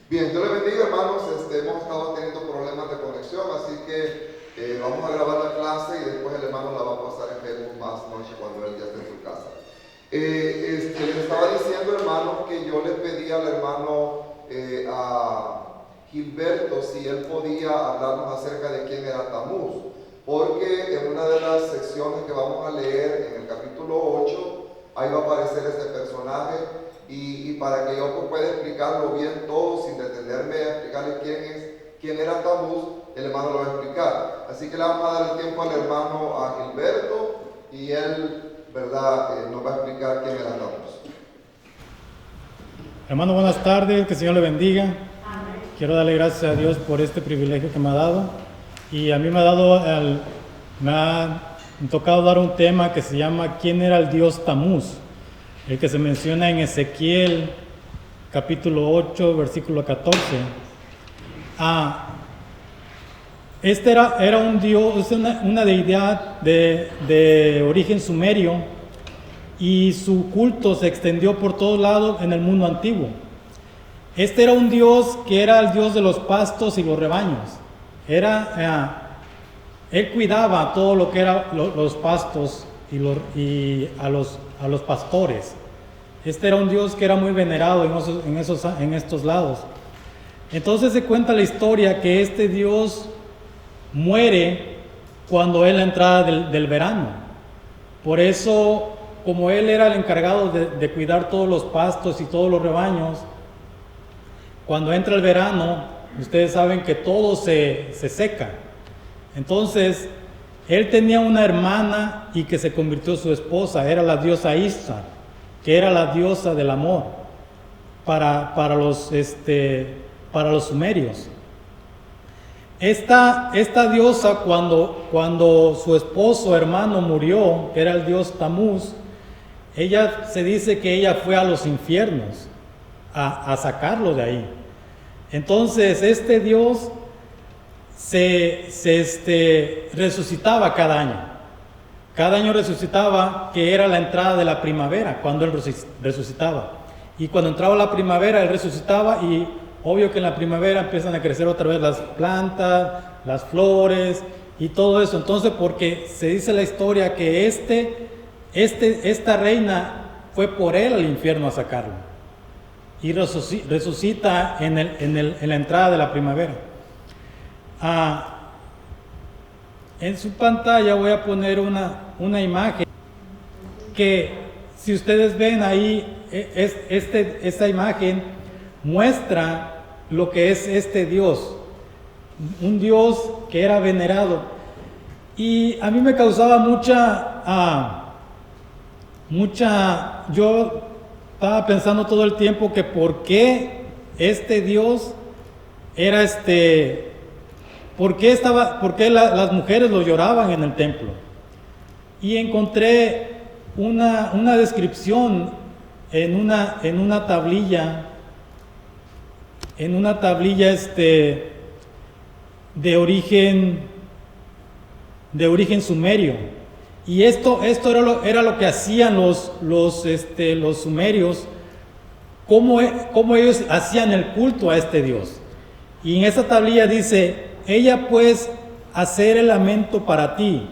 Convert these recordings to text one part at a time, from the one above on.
Bien, Dios les bendiga, hermanos. Hemos estado teniendo problemas de conexión, así que vamos a grabar la clase y después el hermano la va a pasar en Facebook más noche cuando él ya esté en su casa. Les estaba diciendo, hermanos, que yo les pedí al hermano a Gilberto si él podía hablarnos acerca de quién era Tamuz, porque en una de las secciones que vamos a leer en el capítulo 8, ahí va a aparecer este personaje. Y para que yo pueda explicarlo bien todo sin detenerme a explicarle quién era Tamuz, el hermano lo va a explicar. Así que le vamos a dar el tiempo al hermano a Gilberto y él, ¿verdad?, nos va a explicar quién era Tamuz. Hermano, buenas tardes, que el Señor le bendiga. Amén. Quiero darle gracias a Dios por este privilegio que me ha dado. Y a mí me ha tocado dar un tema que se llama ¿quién era el Dios Tamuz? El que se menciona en Ezequiel capítulo 8, versículo 14. Este era un dios, una deidad de origen sumerio, y su culto se extendió por todos lados en el mundo antiguo. Este era un dios que era el dios de los pastos y los rebaños. Él cuidaba todo lo que eran los pastos y a los pastores. Este era un dios que era muy venerado en estos lados. Entonces se cuenta la historia que este dios muere cuando es la entrada del verano. Por eso, como él era el encargado de cuidar todos los pastos y todos los rebaños, cuando entra el verano, ustedes saben que todo se seca. Entonces, él tenía una hermana y que se convirtió en su esposa, era la diosa Ishtar, que era la diosa del amor para los sumerios. Esta diosa, cuando su esposo hermano murió, que era el dios Tamuz, se dice que ella fue a los infiernos a sacarlo de ahí. Entonces este dios resucitaba cada año. Cada año resucitaba, que era la entrada de la primavera, cuando él resucitaba. Y cuando entraba la primavera, él resucitaba, y obvio que en la primavera empiezan a crecer otra vez las plantas, las flores y todo eso. Entonces, porque se dice la historia que esta reina fue por él al infierno a sacarlo. Y resucita en la entrada de la primavera. En su pantalla voy a poner una imagen que, si ustedes ven ahí, esta imagen muestra lo que es este Dios, un Dios que era venerado. Y a mí me causaba yo estaba pensando todo el tiempo que por qué este Dios era ¿por qué las mujeres lo lloraban en el templo? Y encontré una descripción en una tablilla de origen sumerio. Y esto era lo que hacían los sumerios, cómo ellos hacían el culto a este Dios. Y en esa tablilla dice: ella pues hacer el lamento para ti,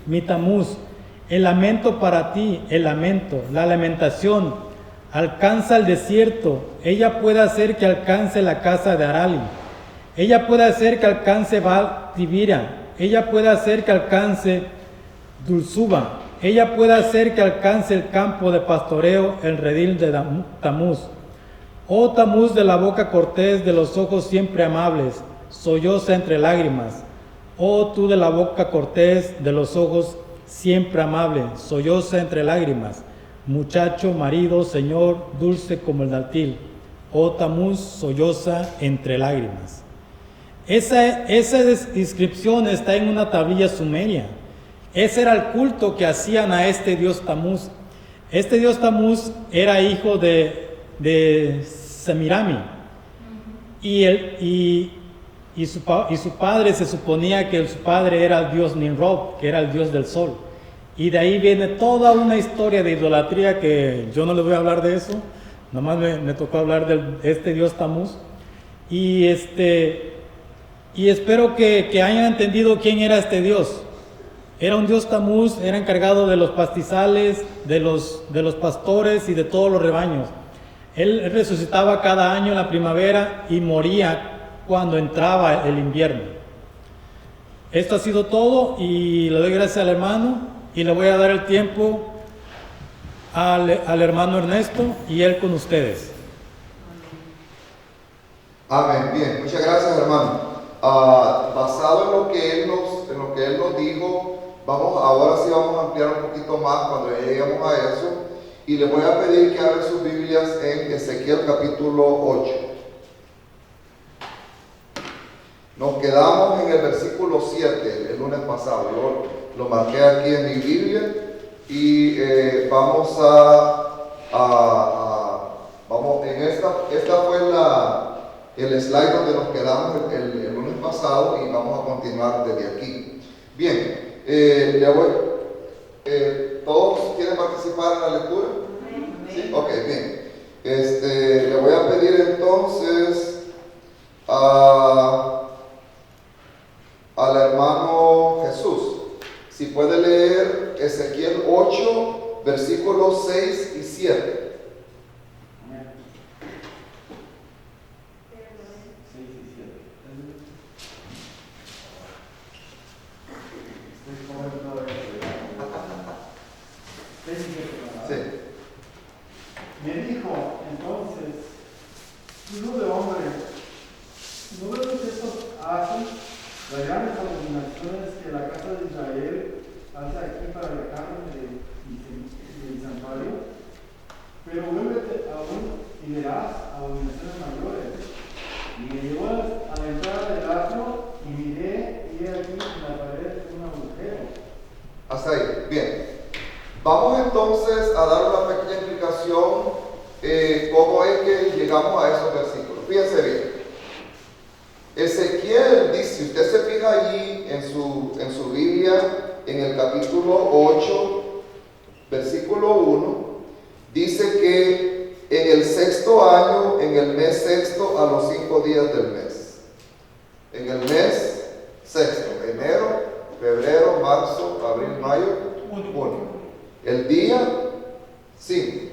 mi Tamuz, el lamento para ti, el lamento, la lamentación, alcanza el desierto, ella puede hacer que alcance la casa de Arali, ella puede hacer que alcance Baal-Tibira, ella puede hacer que alcance Dulsuba, ella puede hacer que alcance el campo de pastoreo, el redil de Tamuz. Oh Tamuz, de la boca cortés, de los ojos siempre amables, solloza entre lágrimas. Oh tú, de la boca cortés, de los ojos siempre amables, solloza entre lágrimas. Muchacho, marido, señor, dulce como el dátil. Oh Tamuz, solloza entre lágrimas. Esa inscripción está en una tablilla sumeria. Ese era el culto que hacían a este dios Tamuz. Este dios Tamuz era hijo de Semirami, y su padre, se suponía que su padre era el dios Nimrod, que era el dios del sol. Y de ahí viene toda una historia de idolatría que yo no les voy a hablar de eso, nomás me tocó hablar de este Dios Tamuz. Y espero que hayan entendido quién era este Dios. Era un Dios Tamuz, era encargado de los pastizales, de los pastores y de todos los rebaños. Él resucitaba cada año en la primavera y moría cuando entraba el invierno. Esto ha sido todo y le doy gracias al hermano y le voy a dar el tiempo al hermano Ernesto y él con ustedes. Amén. Bien, muchas gracias, hermano. Basado en lo que él nos dijo, ahora sí vamos a ampliar un poquito más cuando lleguemos a eso. Y le voy a pedir que abran sus Biblias en Ezequiel capítulo 8. Nos quedamos en el versículo 7 el lunes pasado. Yo lo marqué aquí en mi Biblia y vamos en esta fue el slide donde nos quedamos el lunes pasado y vamos a continuar desde aquí. Bien, ¿todos quieren participar en la lectura? ¿Sí? Ok, bien. Le voy a pedir entonces al hermano Jesús, si puede leer Ezequiel 8, versículos 6 y 7. Me dijo entonces, hijo de hombre, ¿no ves lo que estos hacen? Las grandes abominaciones que la casa de Israel hace aquí para alejarme del santuario. Pero vuélvete aún y verás abominaciones mayores. Y me llevó a la entrada del atrio y miré y he aquí en la pared un agujero. Hasta ahí, bien. Vamos entonces a dar una pequeña explicación cómo es que llegamos a esos versículos. Fíjense bien. Ezequiel dice, si usted se fija allí en su Biblia, en el capítulo 8, versículo 1, dice que en el 6º año, en el mes 6º, a los 5 días del mes. En el mes 6º, enero, febrero, marzo, abril, mayo, junio. El día 5.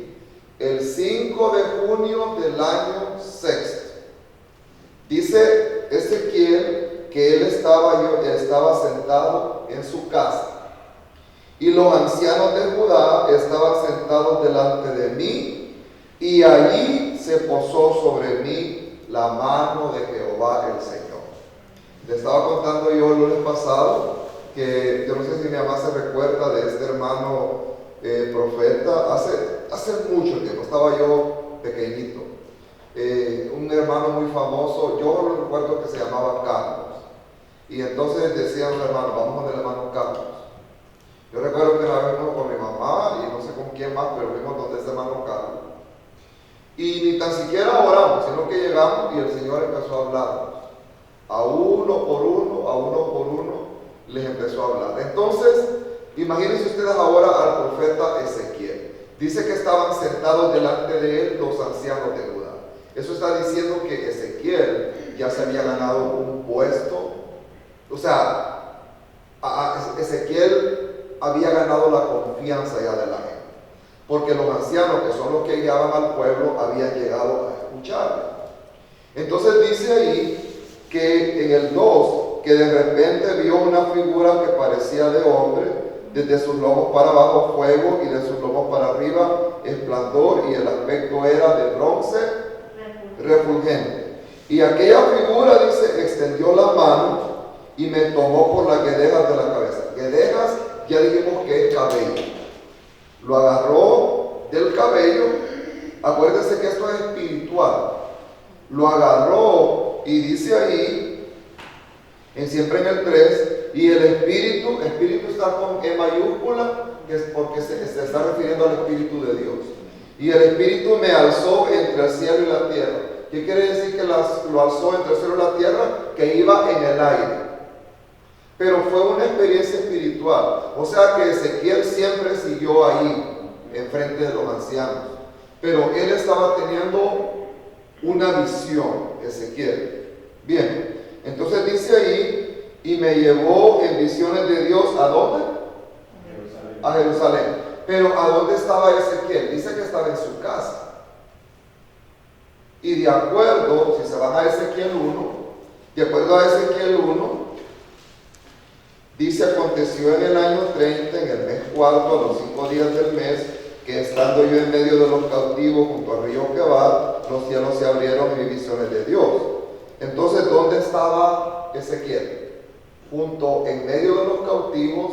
El 5 de junio del año 6. Dice Ezequiel que él estaba sentado en su casa. Y los ancianos de Judá estaban sentados delante de mí. Y allí se posó sobre mí la mano de Jehová el Señor. Le estaba contando yo el lunes pasado que yo no sé si mi mamá se recuerda de este hermano profeta, hace mucho tiempo, estaba yo pequeñito, un hermano muy famoso, yo recuerdo que se llamaba Carlos, y entonces decían los hermanos, vamos con el hermano Carlos. Yo recuerdo que una vez fuimos con mi mamá y no sé con quién más, pero fuimos donde ese hermano Carlos, y ni tan siquiera oramos, sino que llegamos y el Señor empezó a hablar, a uno por uno les empezó a hablar. Entonces, imagínense ustedes ahora al profeta Ezequiel. Dice que estaban sentados delante de él los ancianos de Judá. Eso está diciendo que Ezequiel ya se había ganado un puesto. O sea, Ezequiel había ganado la confianza ya de la gente. Porque los ancianos, que son los que guiaban al pueblo, habían llegado a escucharle. Entonces dice ahí que en el 2, que de repente vio una figura que parecía de hombre, desde sus lomos para abajo fuego y de sus lomos para arriba esplendor, y el aspecto era de bronce refulgente. Y aquella figura, dice, extendió la mano y me tomó por las guedejas de la cabeza. Guedejas, ya dijimos que es cabello. Lo agarró del cabello. Acuérdense que esto es espiritual. Lo agarró y dice ahí, siempre en el 3, y el espíritu está con E mayúscula, que es porque se está refiriendo al Espíritu de Dios. Y el espíritu me alzó entre el cielo y la tierra. ¿Qué quiere decir que lo alzó entre el cielo y la tierra? Que iba en el aire. Pero fue una experiencia espiritual. O sea que Ezequiel siempre siguió ahí, enfrente de los ancianos. Pero él estaba teniendo una visión, Ezequiel. Bien, entonces dice ahí, y me llevó en visiones de Dios, ¿a dónde? A Jerusalén. Pero ¿a dónde estaba Ezequiel? Dice que estaba en su casa. Y de acuerdo, si se van a Ezequiel 1, de acuerdo a Ezequiel 1, dice: aconteció en el año 30, en el mes cuarto, a los 5 días del mes, que estando yo en medio de los cautivos junto al río Quebar, los cielos se abrieron y vi visiones de Dios. Entonces, ¿dónde estaba Ezequiel? En medio de los cautivos,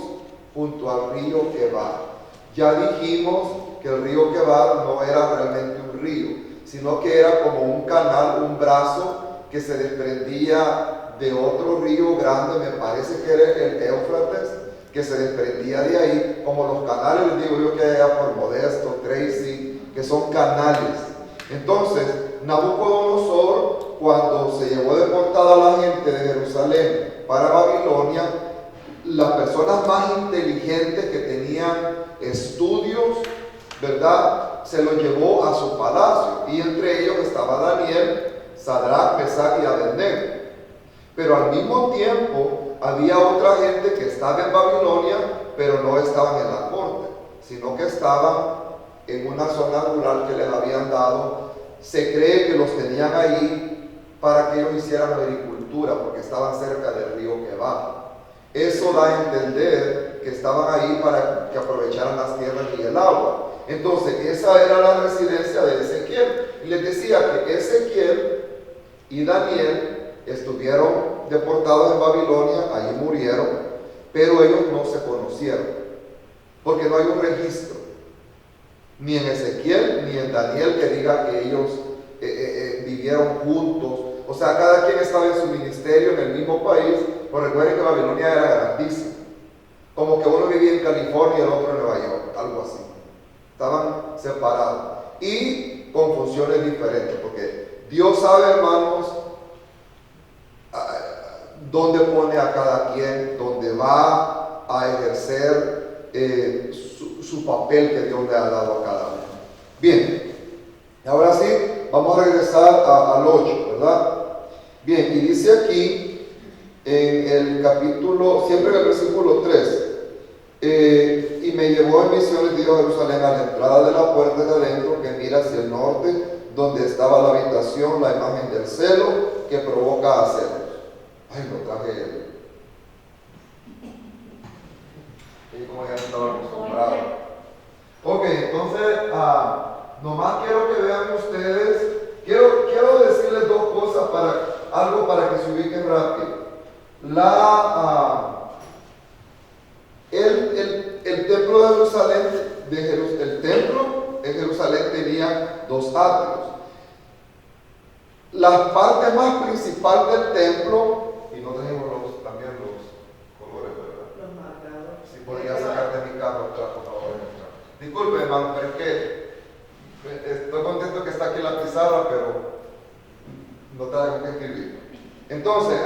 junto al río Quebar. Ya dijimos que el río Quebar no era realmente un río, sino que era como un canal, un brazo que se desprendía de otro río grande, me parece que era el Éufrates, que se desprendía de ahí, como los canales, les digo yo, que hay allá por Modesto, Tracy, que son canales. Entonces, Nabucodonosor, cuando se llevó deportada a la gente de Jerusalén para Babilonia, las personas más inteligentes que tenían estudios, ¿verdad?, se los llevó a su palacio, y entre ellos estaba Daniel, Sadrach, Mesach y Abednego. Pero al mismo tiempo había otra gente que estaba en Babilonia, pero no estaban en la corte, sino que estaban en una zona rural que les habían dado. Se cree que los tenían ahí para que ellos hicieran agricultura, porque estaban cerca del río Quebar. Eso da a entender que estaban ahí para que aprovecharan las tierras y el agua. Entonces, esa era la residencia de Ezequiel. Y les decía que Ezequiel y Daniel estuvieron deportados en Babilonia, allí murieron, pero ellos no se conocieron, porque no hay un registro, ni en Ezequiel ni en Daniel, que diga que ellos vivieron juntos. O sea, cada quien estaba en su ministerio en el mismo país. Pues recuerden que Babilonia era grandísima, como que uno vivía en California y el otro en Nueva York, algo así. Estaban separados y con funciones diferentes, porque Dios sabe, hermanos, dónde pone a cada quien, dónde va a ejercer su papel que Dios le ha dado a cada uno. Bien, ahora sí, vamos a regresar al 8, ¿verdad? Bien, y dice aquí en el capítulo, siempre en el versículo 3, y me llevó en visiones de Dios a Jerusalén, a la entrada de la puerta de adentro, que mira hacia el norte, donde estaba la habitación, la imagen del celo, que provoca a celos. Ay, lo traje él. Y como ya estaba acostumbrado. Ok, entonces, nomás quiero que vean ustedes, quiero decirles dos cosas, algo para que se ubiquen rápido. El templo de Jerusalén, el templo en Jerusalén tenía 2 atrios. La parte más principal del templo, y no tenemos también los colores, ¿verdad? Los marcadores. Si podría sacar de mi carro atrás, por favor. Disculpe, hermano, pero es que estoy contento que está aquí la pizarra, pero no tengo que escribir. Entonces,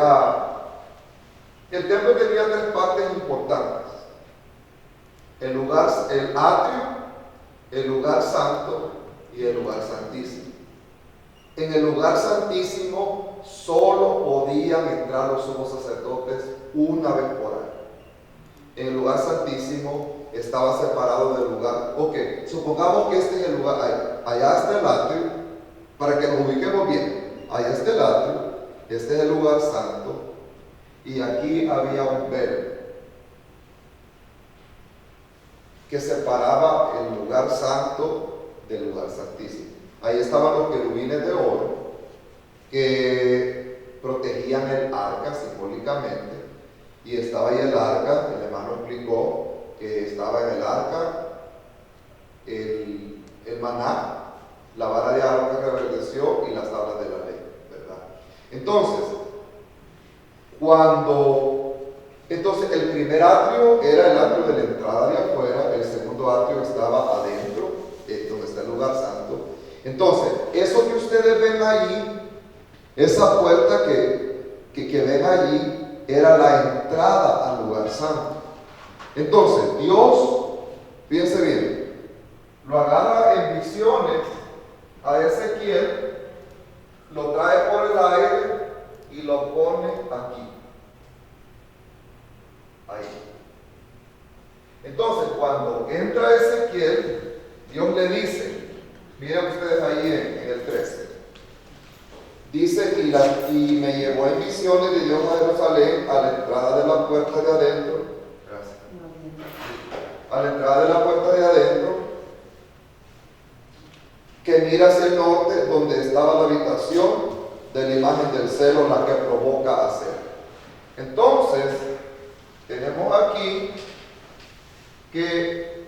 el templo tenía 3 partes importantes: el atrio, el lugar santo y el lugar santísimo. En el lugar santísimo solo podían entrar los sumos sacerdotes una vez por año. En el lugar santísimo estaba separado del lugar. Ok, supongamos que este es el lugar, allá está el atrio, para que nos ubiquemos bien. Allá está el atrio, este es el lugar santo, y aquí había un velo que separaba el lugar santo del lugar santísimo. Ahí estaban los querubines de oro que protegían el arca simbólicamente, y estaba ahí el arca. El hermano explicó que estaba en el arca el maná, la vara de Aarón que reverdeció y las tablas de la ley, ¿verdad? Entonces, el primer atrio era el atrio de la entrada de afuera, el segundo atrio estaba adentro, donde está el lugar santo. Entonces, eso que ustedes ven allí, esa puerta que ven allí, era la entrada al lugar santo. Entonces, Dios, fíjense bien, lo agarra en visiones a Ezequiel lo trae por el aire y lo pone aquí. Ahí. Entonces, cuando entra Ezequiel, Dios le dice, miren ustedes ahí en el 13, dice, y me llevó en visiones de Dios a Jerusalén, a la entrada de la puerta de adentro, gracias, a la entrada de la puerta de adentro, que mira hacia el norte, donde estaba la habitación de la imagen del celo, la que provoca hacer. Entonces, tenemos aquí que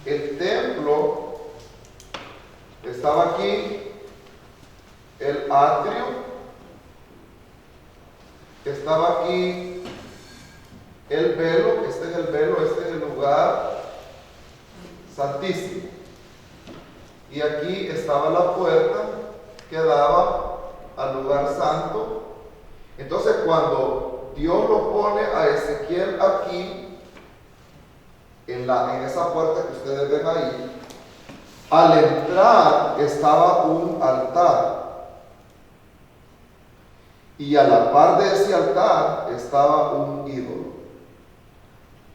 el templo estaba aquí, el atrio estaba aquí, el velo, este es el velo, este es el lugar santísimo, y aquí estaba la puerta que daba al lugar santo. Entonces, cuando Dios lo pone a Ezequiel aquí, en esa puerta que ustedes ven ahí, al entrar estaba un altar, y a la par de ese altar estaba un ídolo,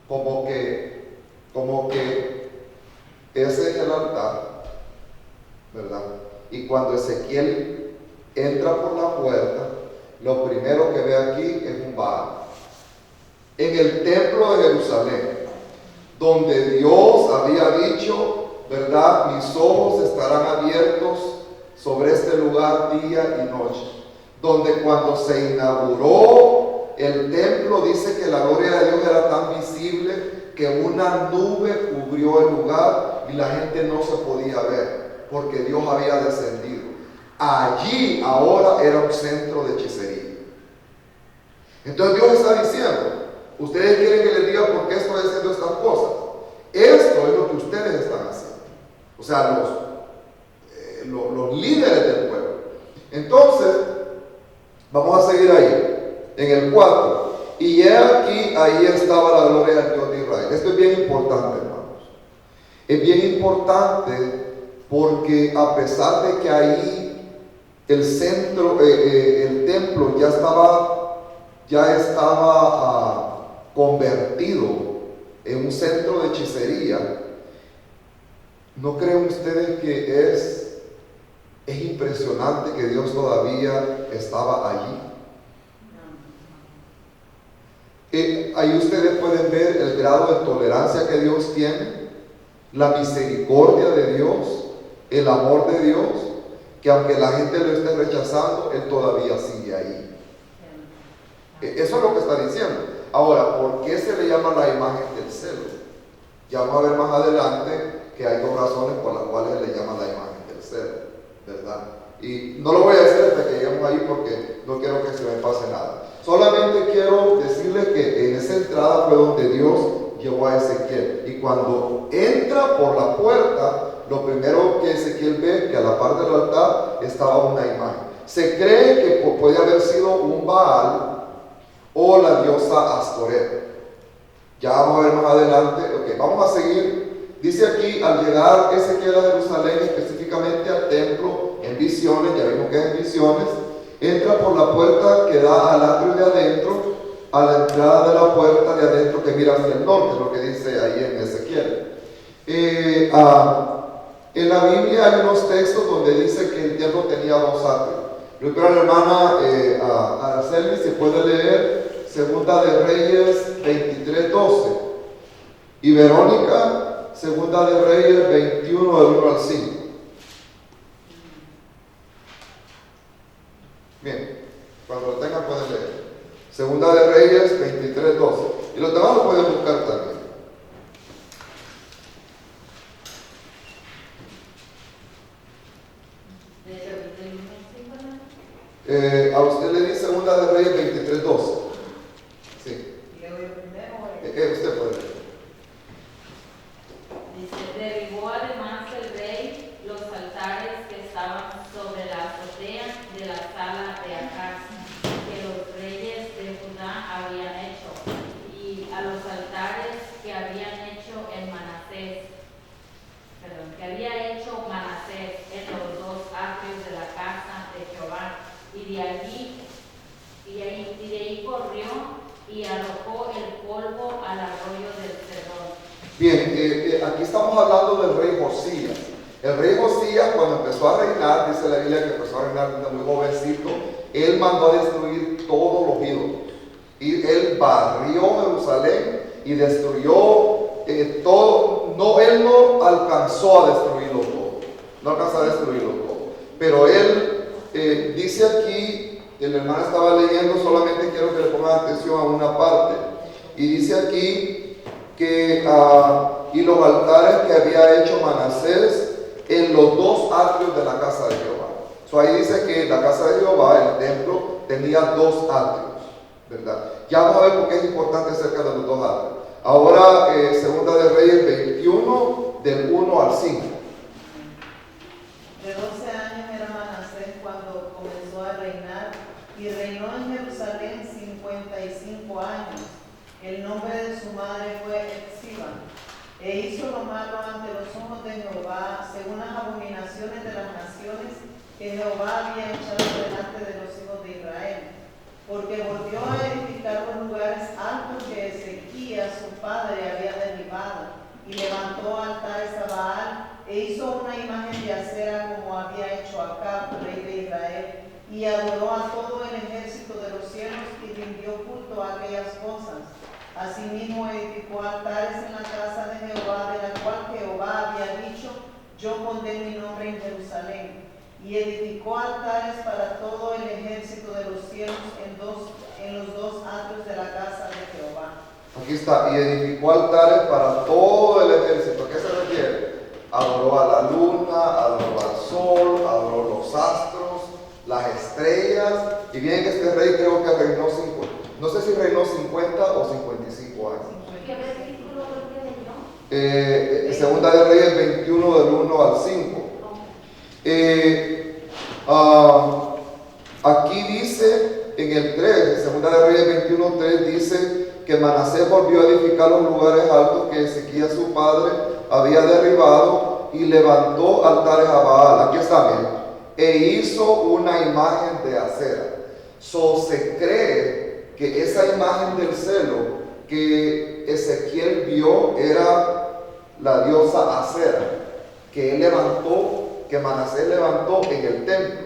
como que ese es el altar, ¿verdad? Y cuando Ezequiel entra por la puerta, lo primero que ve aquí es un Baal. En el templo de Jerusalén, donde Dios había dicho, ¿verdad? Mis ojos estarán abiertos sobre este lugar día y noche. Donde cuando se inauguró el templo, dice que la gloria de Dios era tan visible que una nube cubrió el lugar y la gente no se podía ver, porque Dios había descendido. Allí ahora era un centro de hechicería. Entonces Dios está diciendo, ustedes quieren que les diga por qué estoy haciendo estas cosas. Esto es lo que ustedes están haciendo. O sea, los líderes del pueblo. Entonces, vamos a seguir ahí, en el 4. Y he aquí, ahí estaba la gloria del Dios de Israel. Esto es bien importante, hermanos. Es bien importante porque a pesar de que ahí el centro, el templo ya estaba convertido en un centro de hechicería, ¿no creen ustedes que es impresionante que Dios todavía estaba allí? Ahí ustedes pueden ver el grado de tolerancia que Dios tiene, la misericordia de Dios, el amor de Dios, que aunque la gente lo esté rechazando, Él todavía sigue ahí. Eso es lo que está diciendo. Ahora, ¿por qué se le llama la imagen del celo? Ya vamos a ver más adelante que hay dos razones por las cuales se le llama la imagen del celo, ¿verdad? Y no lo voy a decir hasta que lleguemos ahí porque no quiero que se me pase nada. Solamente quiero decirles que en esa entrada fue donde Dios llevó a Ezequiel. Y cuando entra por la puerta, lo primero que Ezequiel ve, que a la par del altar estaba una imagen. Se cree que puede haber sido un Baal o la diosa Astoret. Ya vamos a ver más adelante. Ok, vamos a seguir. Dice aquí, al llegar Ezequiel a Jerusalén, específicamente al templo, en visiones, ya vimos que es en visiones, entra por la puerta que da al atrio de adentro, a la entrada de la puerta de adentro que mira hacia el norte, lo que dice ahí en Ezequiel. En la Biblia hay unos textos donde dice que el templo tenía dos atrios. Yo creo que la hermana Araceli se puede leer Segunda de Reyes 23:12 y Verónica Segunda de Reyes 21 del 1 al 5. Bien, cuando lo tengan pueden leer. Segunda de Reyes 23:12. Y los demás lo pueden buscar también. A usted le di Segunda de Reyes 23:12. Sí. Usted puede leer. Dice, derribó además el rey los altares que estaban sobre la azotea de la sala de Acaz, que los reyes de Judá habían hecho, y a los altares que había hecho Manasés en los dos atrios de la casa Josías. El rey Josías, cuando empezó a reinar, dice la Biblia que empezó a reinar desde muy jovencito, él mandó a destruir todos los ídolos. Y él barrió Jerusalén y destruyó todo. No, él no alcanzó a destruirlo todo. No alcanzó a destruirlo todo. Pero él dice aquí, el hermano estaba leyendo, solamente quiero que le pongan atención a una parte. Y dice aquí que y los altares que había hecho Manasés en los dos atrios de la casa de Jehová. Ahí dice que la casa de Jehová, el templo, tenía dos atrios, ¿verdad? Ya vamos a ver por qué es importante acerca de los dos atrios. Ahora, Segunda de Reyes 21, del 1 al 5. De 12 años era Manasés cuando comenzó a reinar, y reinó en Jerusalén 55 años. El nombre de su madre fue Epsiba. E hizo lo malo ante los ojos de Jehová, según las abominaciones de las naciones que Jehová había echado delante de los hijos de Israel. Porque volvió a edificar los lugares altos que Ezequías, su padre, había derribado, y levantó altares a Baal, e hizo una imagen de acera como había hecho Acab, rey de Israel, y adoró a todo el ejército de los cielos y rindió culto a aquellas cosas. Asimismo edificó altares en la casa de Jehová, de la cual Jehová había dicho: yo pondré mi nombre en Jerusalén. Y edificó altares para todo el ejército de los cielos en los dos atrios de la casa de Jehová. Aquí está, y edificó altares para todo el ejército. ¿A qué se refiere? Adoró a la luna, adoró al sol, adoró los astros, las estrellas. Y bien que este rey creo que reinó 50, no sé si reinó 50 o 55 años. ¿Qué versículo fue que leyó? Segunda de Reyes 21 del 1 al 5. Aquí dice en el 3, Segunda de Reyes 21:3 dice que Manasés volvió a edificar los lugares altos que Ezequías su padre había derribado y levantó altares a Baal. Aquí está, miren. E hizo una imagen de acera. Se cree que esa imagen del celo que Ezequiel vio era la diosa Acera, que él levantó, que Manasés levantó en el templo,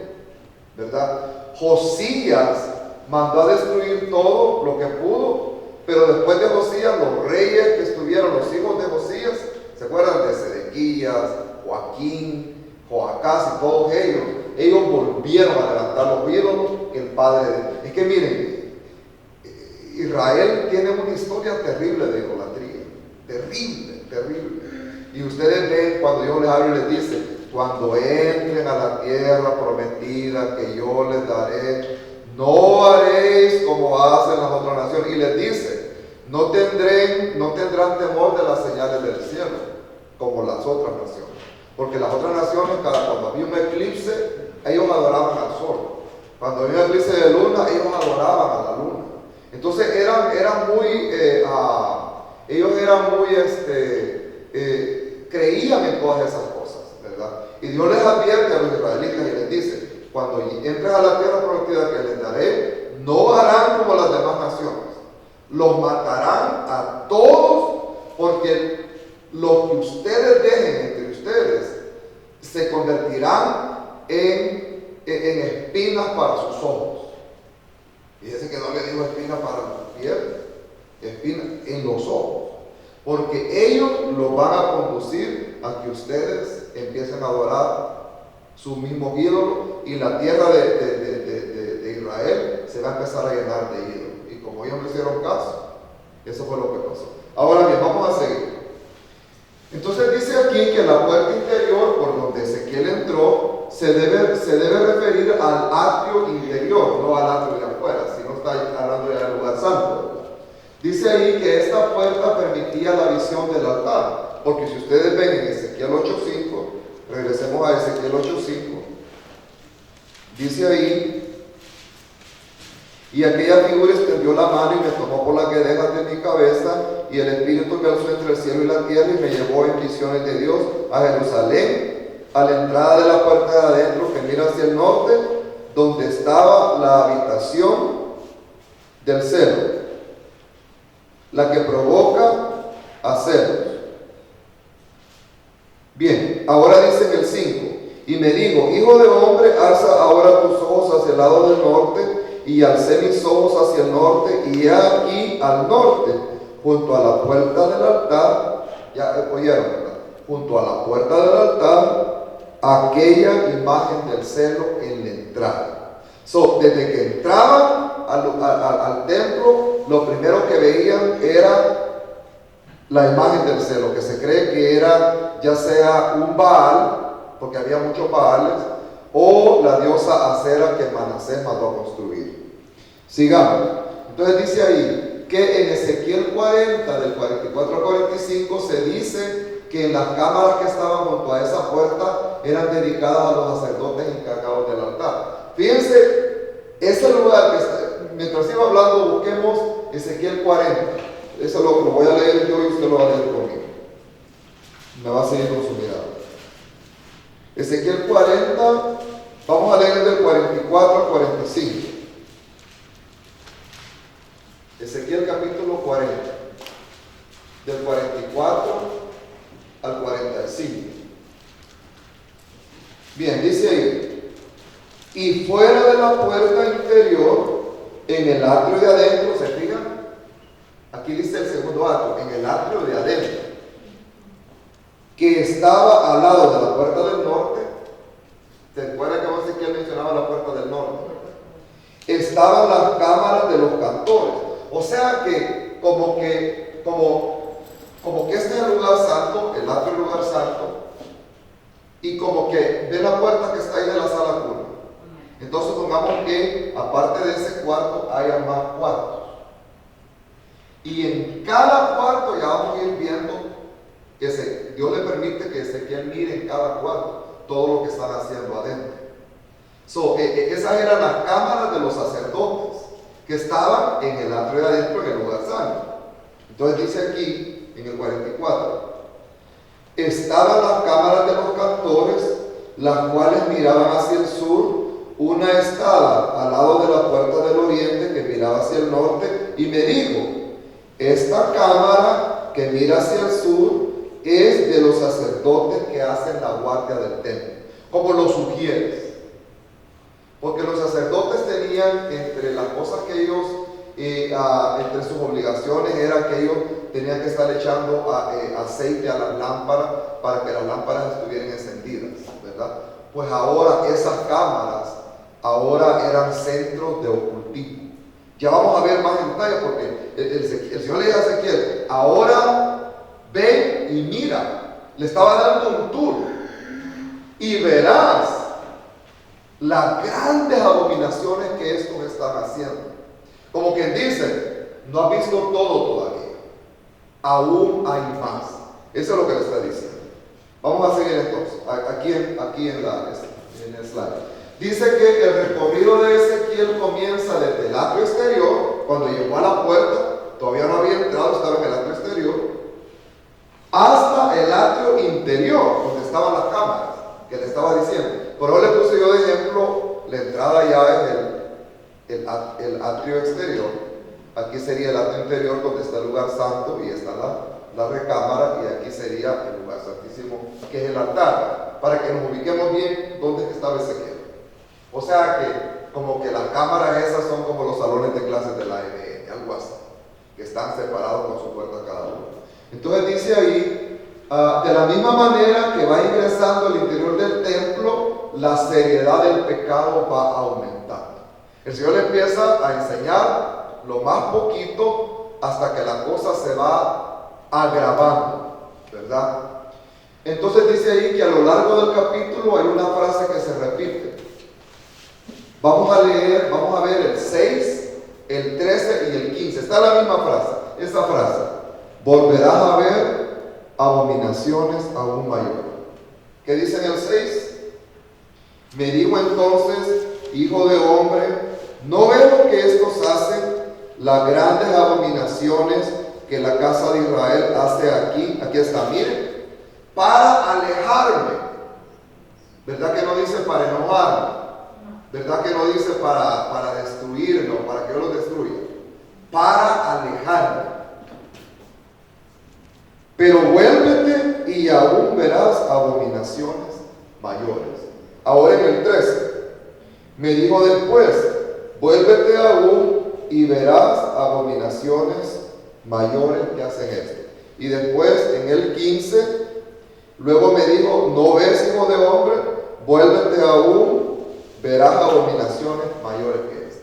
¿verdad? Josías mandó a destruir todo lo que pudo, pero después de Josías, los reyes que estuvieron, los hijos de Josías, ¿se acuerdan de Sedequías, Joaquín, Joacás y todos ellos volvieron a levantar los ídolos, el padre de... Es que miren, Israel tiene una historia terrible de idolatría, terrible. Y ustedes ven cuando Dios les habla y les dice: cuando entren a la tierra prometida que yo les daré, no haréis como hacen las otras naciones. Y les dice: no tendrán temor de las señales del cielo, como las otras naciones. Porque las otras naciones, cuando había un eclipse, ellos adoraban al sol. Cuando había un eclipse de luna, ellos adoraban a la luna. Entonces creían en todas esas cosas, ¿verdad? Y Dios les advierte a los israelitas y les dice: cuando entres a la tierra prometida que les daré, no harán como las demás naciones. Los matarán a todos, porque lo que ustedes dejen entre ustedes se convertirán en espinas para sus ojos. Fíjense que no le digo espinas para la piel, espinas en los ojos. Porque ellos los van a conducir a que ustedes empiecen a adorar sus mismos ídolos, y la tierra de Israel se va a empezar a llenar de ídolos. Y como ellos no hicieron caso, eso fue lo que pasó. Ahora bien, vamos a seguir. Entonces dice aquí que la puerta interior por donde Ezequiel entró se debe referir al atrio interior, no al atrio de afuera, sino está hablando del lugar santo. Dice ahí que esta puerta permitía la visión del altar, porque si ustedes ven en Ezequiel 8:5, regresemos a Ezequiel 8:5, dice ahí: y aquella figura extendió la mano y me tomó por las guedejas de mi cabeza, y el Espíritu me alzó entre el cielo y la tierra y me llevó en visiones de Dios a Jerusalén, a la entrada de la puerta de adentro que mira hacia el norte, donde estaba la habitación del celo, la que provoca a celos. Bien, ahora dice en el 5, y me dijo, hijo de hombre, alza ahora tus ojos hacia el lado del norte, y alcé mis ojos hacia el norte, y he aquí al norte, junto a la puerta del altar, ya oyeron, ¿verdad? Junto a la puerta del altar, aquella imagen del celo en la entrada. Desde que entraban al templo, lo primero que veían era la imagen del celo, que se cree que era ya sea un Baal, porque había muchos Baales, o la diosa Acera que Manasés mandó a construir. Sigamos. Entonces dice ahí que en Ezequiel 40, del 44 al 45, se dice que las cámaras que estaban junto a esa puerta eran dedicadas a los sacerdotes encargados del altar. Fíjense, ese lugar que está, mientras iba hablando, busquemos Ezequiel 40. Eso lo voy a leer yo y usted lo va a leer conmigo. Me va a seguir con su mirada. Ezequiel 40, vamos a leer del 44 al 45. Ezequiel capítulo 40, del 44 al 45. Bien, dice ahí, y fuera de la puerta interior, en el atrio de adentro, ¿se fijan? Aquí dice el segundo atrio, en el atrio de adentro, que estaba al lado de la puerta del norte. ¿Se acuerdan que Ezequiel mencionaba la puerta del norte? Estaban las cámaras de los cantores. O sea que como que este es el lugar santo, el atrio del lugar santo, y como que ve la puerta que está ahí de la sala cuna. Entonces pongamos que aparte de ese cuarto haya más cuartos. Y en cada cuarto ya vamos a ir viendo que Dios le permite que Ezequiel mire en cada cuarto todo lo que están haciendo adentro. Esas eran las cámaras de los sacerdotes que estaban en el atrio de adentro, en el lugar santo. Entonces dice aquí, en el 44, estaban las cámaras de los cantores, las cuales miraban hacia el sur. Una estaba al lado de la puerta del oriente, que miraba hacia el norte, y me dijo, esta cámara que mira hacia el sur es de los sacerdotes que hacen la guardia del templo, como los sugieres. Porque los sacerdotes tenían, entre las cosas que ellos, entre sus obligaciones, era que ellos tenían que estar echando aceite a las lámparas para que las lámparas estuvieran encendidas, ¿verdad? Pues ahora esas cámaras, ahora eran centros de ocultismo. Ya vamos a ver más en detalle porque el Señor le dijo a Ezequiel, ahora ve y mira, le estaba dando un tour y verás las grandes abominaciones que estos están haciendo. Como quien dice, no has visto todo todavía, aún hay más. Eso es lo que le está diciendo. Vamos a seguir entonces, aquí en el slide. Dice que el recorrido de Ezequiel comienza desde el atrio exterior, cuando llegó a la puerta, todavía no había entrado, estaba en el atrio exterior, hasta el atrio interior, donde estaban las cámaras, que le estaba diciendo. Por eso le puse yo de ejemplo, la entrada ya es el atrio exterior. Aquí sería el atrio interior, donde está el lugar santo y está la recámara, y aquí sería el lugar santísimo, que es el altar, para que nos ubiquemos bien dónde estaba Ezequiel. O sea que como que las cámaras esas son como los salones de clases de la AMN, algo así, que están separados con su puerta cada uno. Entonces dice ahí, de la misma manera que va ingresando al interior del templo, la seriedad del pecado va aumentando. El Señor le empieza a enseñar lo más poquito hasta que la cosa se va agravando, ¿verdad? Entonces dice ahí que a lo largo del capítulo hay una frase que se repite. Vamos a ver el 6, el 13 y el 15. Está la misma frase, esa frase. Volverás a ver abominaciones aún mayores. ¿Qué dice en el 6? Me dijo entonces, hijo de hombre, ¿no ves lo que estos hacen? Las grandes abominaciones que la casa de Israel hace aquí. Aquí está, miren. Para alejarme. ¿Verdad que no dice para enojarme? ¿Verdad que no dice para destruirlo, para que yo lo destruya? Para alejarme. Pero vuélvete y y aún verás abominaciones mayores. Ahora en el 13, me dijo después, vuélvete aún y verás abominaciones mayores que hacen esto. Y después en el 15, luego me dijo, no ves, hijo de hombre, vuélvete aún, verás abominaciones mayores que estas.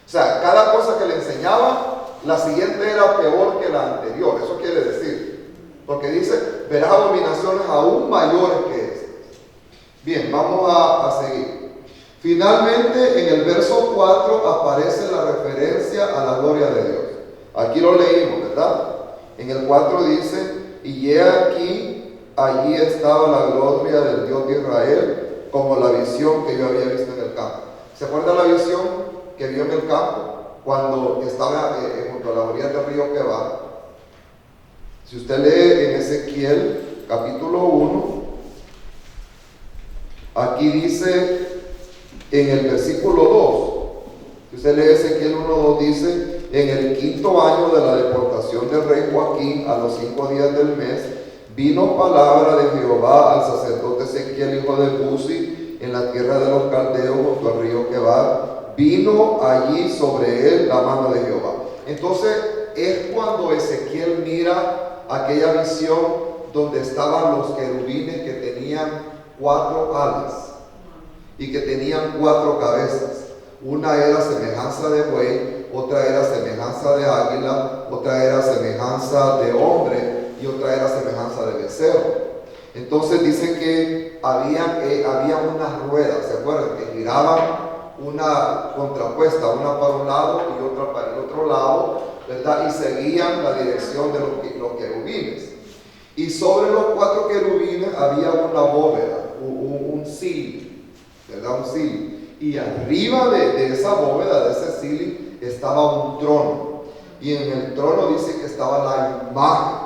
O sea, cada cosa que le enseñaba, la siguiente era peor que la anterior. Eso quiere decir, porque dice, verás abominaciones aún mayores que estas. Bien, vamos a seguir. Finalmente, en el verso 4 aparece la referencia a la gloria de Dios. Aquí lo leímos, ¿verdad? En el 4 dice, y he aquí, allí estaba la gloria del Dios de Israel, como la visión que yo había visto en el campo. ¿Se acuerda la visión que vio en el campo? Cuando estaba junto a la orilla del río Quebar. Si usted lee en Ezequiel, capítulo 1, aquí dice en el versículo 2, si usted lee Ezequiel 1:2, dice, en el 5.º año de la deportación del rey Joaquín, a los 5 días del mes, vino palabra de Jehová al sacerdote Ezequiel, hijo de Buzi, en la tierra de los caldeos, junto al río Quebar. Vino allí sobre él la mano de Jehová. Entonces es cuando Ezequiel mira aquella visión donde estaban los querubines que tenían 4 alas y que tenían 4 cabezas. Una era semejanza de buey, otra era semejanza de águila, otra era semejanza de hombre y otra era semejanza de becerro. Entonces dice que había unas ruedas, ¿se acuerdan? Que giraban una contrapuesta, una para un lado y otra para el otro lado, ¿verdad? Y seguían la dirección de los querubines. Y sobre los 4 querubines había una bóveda, un cili, ¿verdad? Un cili. Y arriba de esa bóveda, de ese cili, estaba un trono. Y en el trono dice que estaba la imagen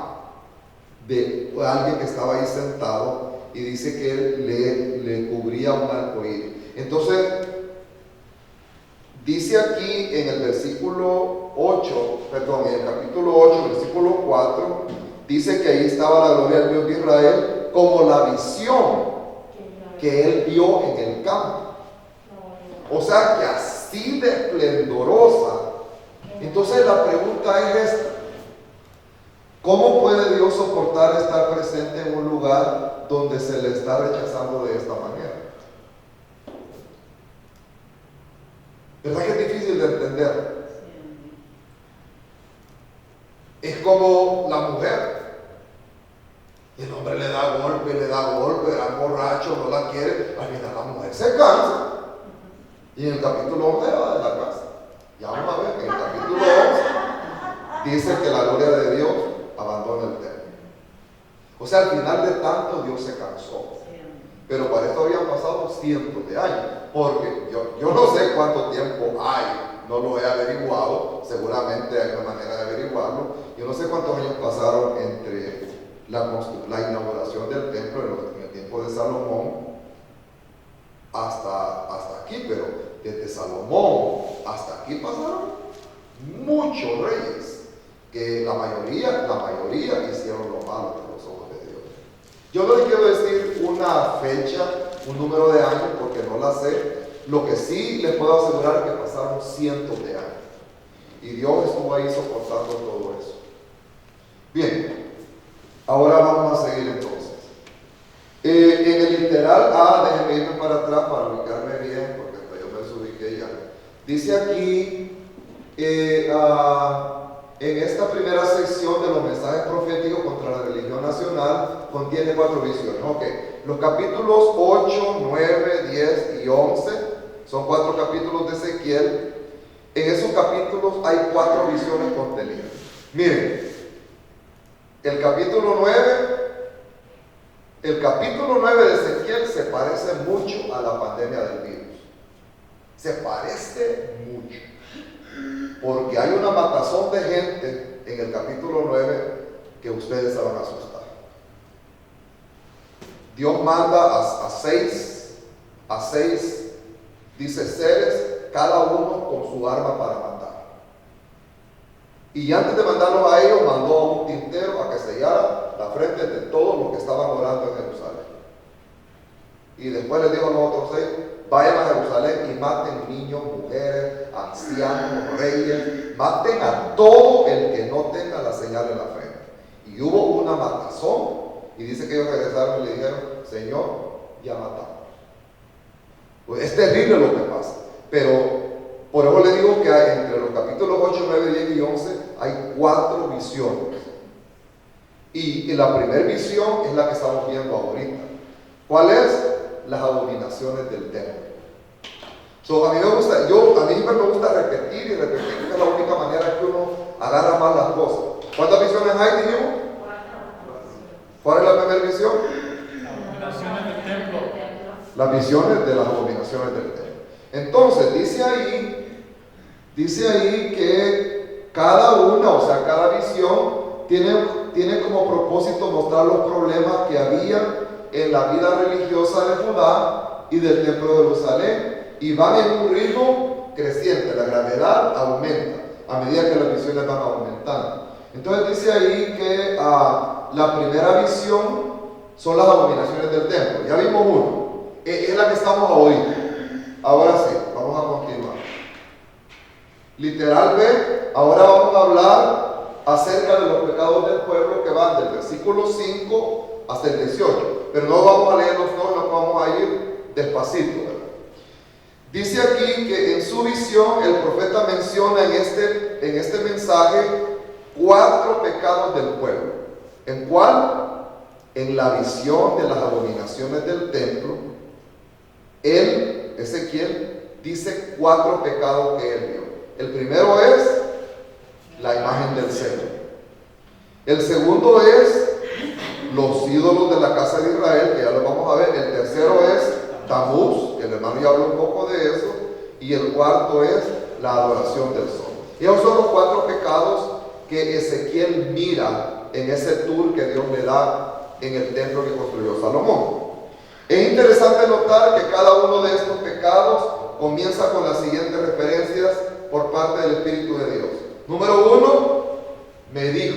de alguien que estaba ahí sentado, y dice que él le cubría un arcoíris. Entonces, dice aquí en el versículo 8, perdón, en el capítulo 8, versículo 4, dice que ahí estaba la gloria del Dios de Israel como la visión que él vio en el campo. O sea, que así de esplendorosa. Entonces la pregunta es esta: ¿cómo puede Dios soportar estar presente en un lugar donde se le está rechazando de esta manera? ¿Verdad que es difícil de entender? Es como la mujer. El hombre le da golpe, era borracho, no la quiere. Al final la mujer se cansa. Y en el capítulo 11 va de la casa. Ya vamos a ver que en el capítulo 11 dice que la gloria de Dios abandona el templo. O sea, al final de tanto Dios se cansó. Pero para esto habían pasado cientos de años. Porque yo no sé cuánto tiempo hay, no lo he averiguado, seguramente hay una manera de averiguarlo. Yo no sé cuántos años pasaron entre la inauguración del templo en el tiempo de Salomón hasta aquí, pero desde Salomón hasta aquí pasaron muchos reyes, que la mayoría hicieron lo malo a los ojos de Dios. Yo no les quiero decir una fecha, un número de años, porque no la sé. Lo que sí les puedo asegurar es que pasaron cientos de años, y Dios estuvo ahí soportando todo eso. Bien, ahora vamos a seguir entonces. En el literal A, déjenme irme para atrás para ubicarme bien, porque hasta yo me desubiqué ya. Dice aquí, en esta primera sección de los mensajes proféticos contra la religión nacional, contiene 4 visiones. Ok, los capítulos 8, 9, 10 y 11 son 4 capítulos de Ezequiel. En esos capítulos hay 4 visiones contenidas. Miren, el capítulo 9 de Ezequiel se parece mucho a la pandemia del virus. Se parece mucho. Porque hay una matazón de gente en el capítulo 9 que ustedes se van a asustar. Dios manda a seis, dice, seres, cada uno con su arma para matar. Y antes de mandarlos a ellos, mandó a un tintero a que sellara la frente de todos los que estaban orando en Jerusalén. Y después les dijo a los otros 6, vayan a Jerusalén y maten niños, mujeres, ancianos, reyes, maten a todo el que no tenga la señal en la frente. Y hubo una matazón, y dice que ellos regresaron y le dijeron, Señor, ya matamos. Pues es terrible lo que pasa, pero por eso le digo que entre los capítulos 8, 9, 10 y 11 hay 4 visiones. Y la primera visión es la que estamos viendo ahorita. ¿Cuál es? Las abominaciones del templo. A mí siempre me gusta repetir y repetir, que es la única manera que uno agarra más las cosas. ¿Cuántas visiones hay, dijimos? 4. ¿Cuál es la primera visión? Abominaciones del templo. Las visiones de las abominaciones del templo. Entonces, dice ahí que cada una, o sea, cada visión tiene como propósito mostrar los problemas que había en la vida religiosa de Judá y del templo de Jerusalén, y van en un ritmo creciente, la gravedad aumenta a medida que las visiones van aumentando. Entonces dice ahí que la primera visión son las abominaciones del templo. Ya vimos uno, es la que estamos ahorita. Ahora sí, vamos a continuar. Literal B, ahora vamos a hablar acerca de los pecados del pueblo que van del versículo 5 hasta el 18, pero no vamos a leerlos todos, nos vamos a ir despacito, ¿verdad? Dice aquí que en su visión el profeta menciona en este mensaje 4 pecados del pueblo. ¿En cuál? En la visión de las abominaciones del templo, Ezequiel, dice 4 pecados que él vio. El primero es la imagen del celo. El segundo es los ídolos de la casa de Israel, que ya lo vamos a ver. El tercero es Tamuz, que el hermano ya habló un poco de eso. Y el cuarto es la adoración del sol. Y esos son los 4 pecados que Ezequiel mira en ese tour que Dios le da en el templo que construyó Salomón. Es interesante notar que cada uno de estos pecados comienza con las siguientes referencias por parte del Espíritu de Dios. Número 1, me dijo.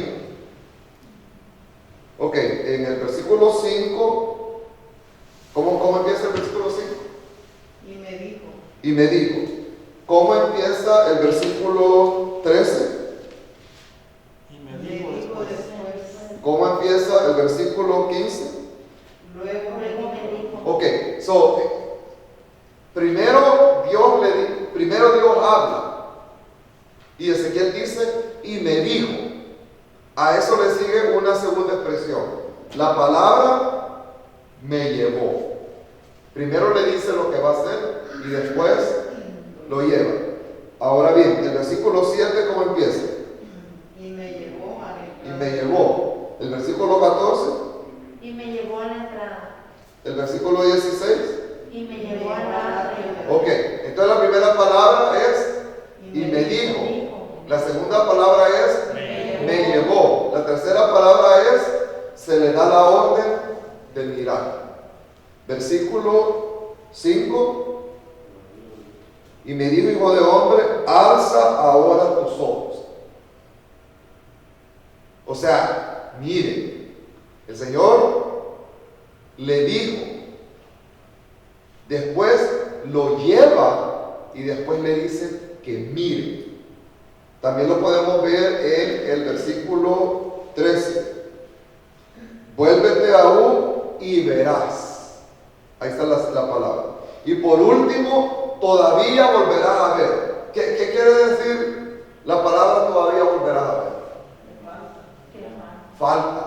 Ok, en el versículo 5, ¿cómo empieza el versículo 5? Y me dijo. Y me dijo. ¿Cómo empieza el versículo 13? Y me Me dijo dijo después. después. ¿Cómo empieza el versículo 15? Luego me dijo. Ok, primero Dios habla. Y Ezequiel dice, y me dijo. A eso le sigue una segunda expresión. La palabra me llevó. Primero le dice lo que va a hacer y después lo lleva. Ahora bien, el versículo 7, ¿cómo empieza? Y me llevó a la Y entrada. me llevó. El versículo 14, Y me llevó a la entrada. el versículo 16. Y me llevó a la atrio. Ok, entonces la primera palabra es y me dijo. La segunda palabra es me llevó. La tercera palabra es se le da la orden de mirar. Versículo 5. Y me dijo, hijo de hombre, alza ahora tus ojos. O sea, mire, el Señor le dijo, después lo lleva y después le dice que mire. También lo podemos ver en el versículo 13. Vuélvete aún y verás. Ahí está la palabra. Y por último, todavía volverás a ver. ¿Qué quiere decir la palabra todavía volverás a ver? Falta.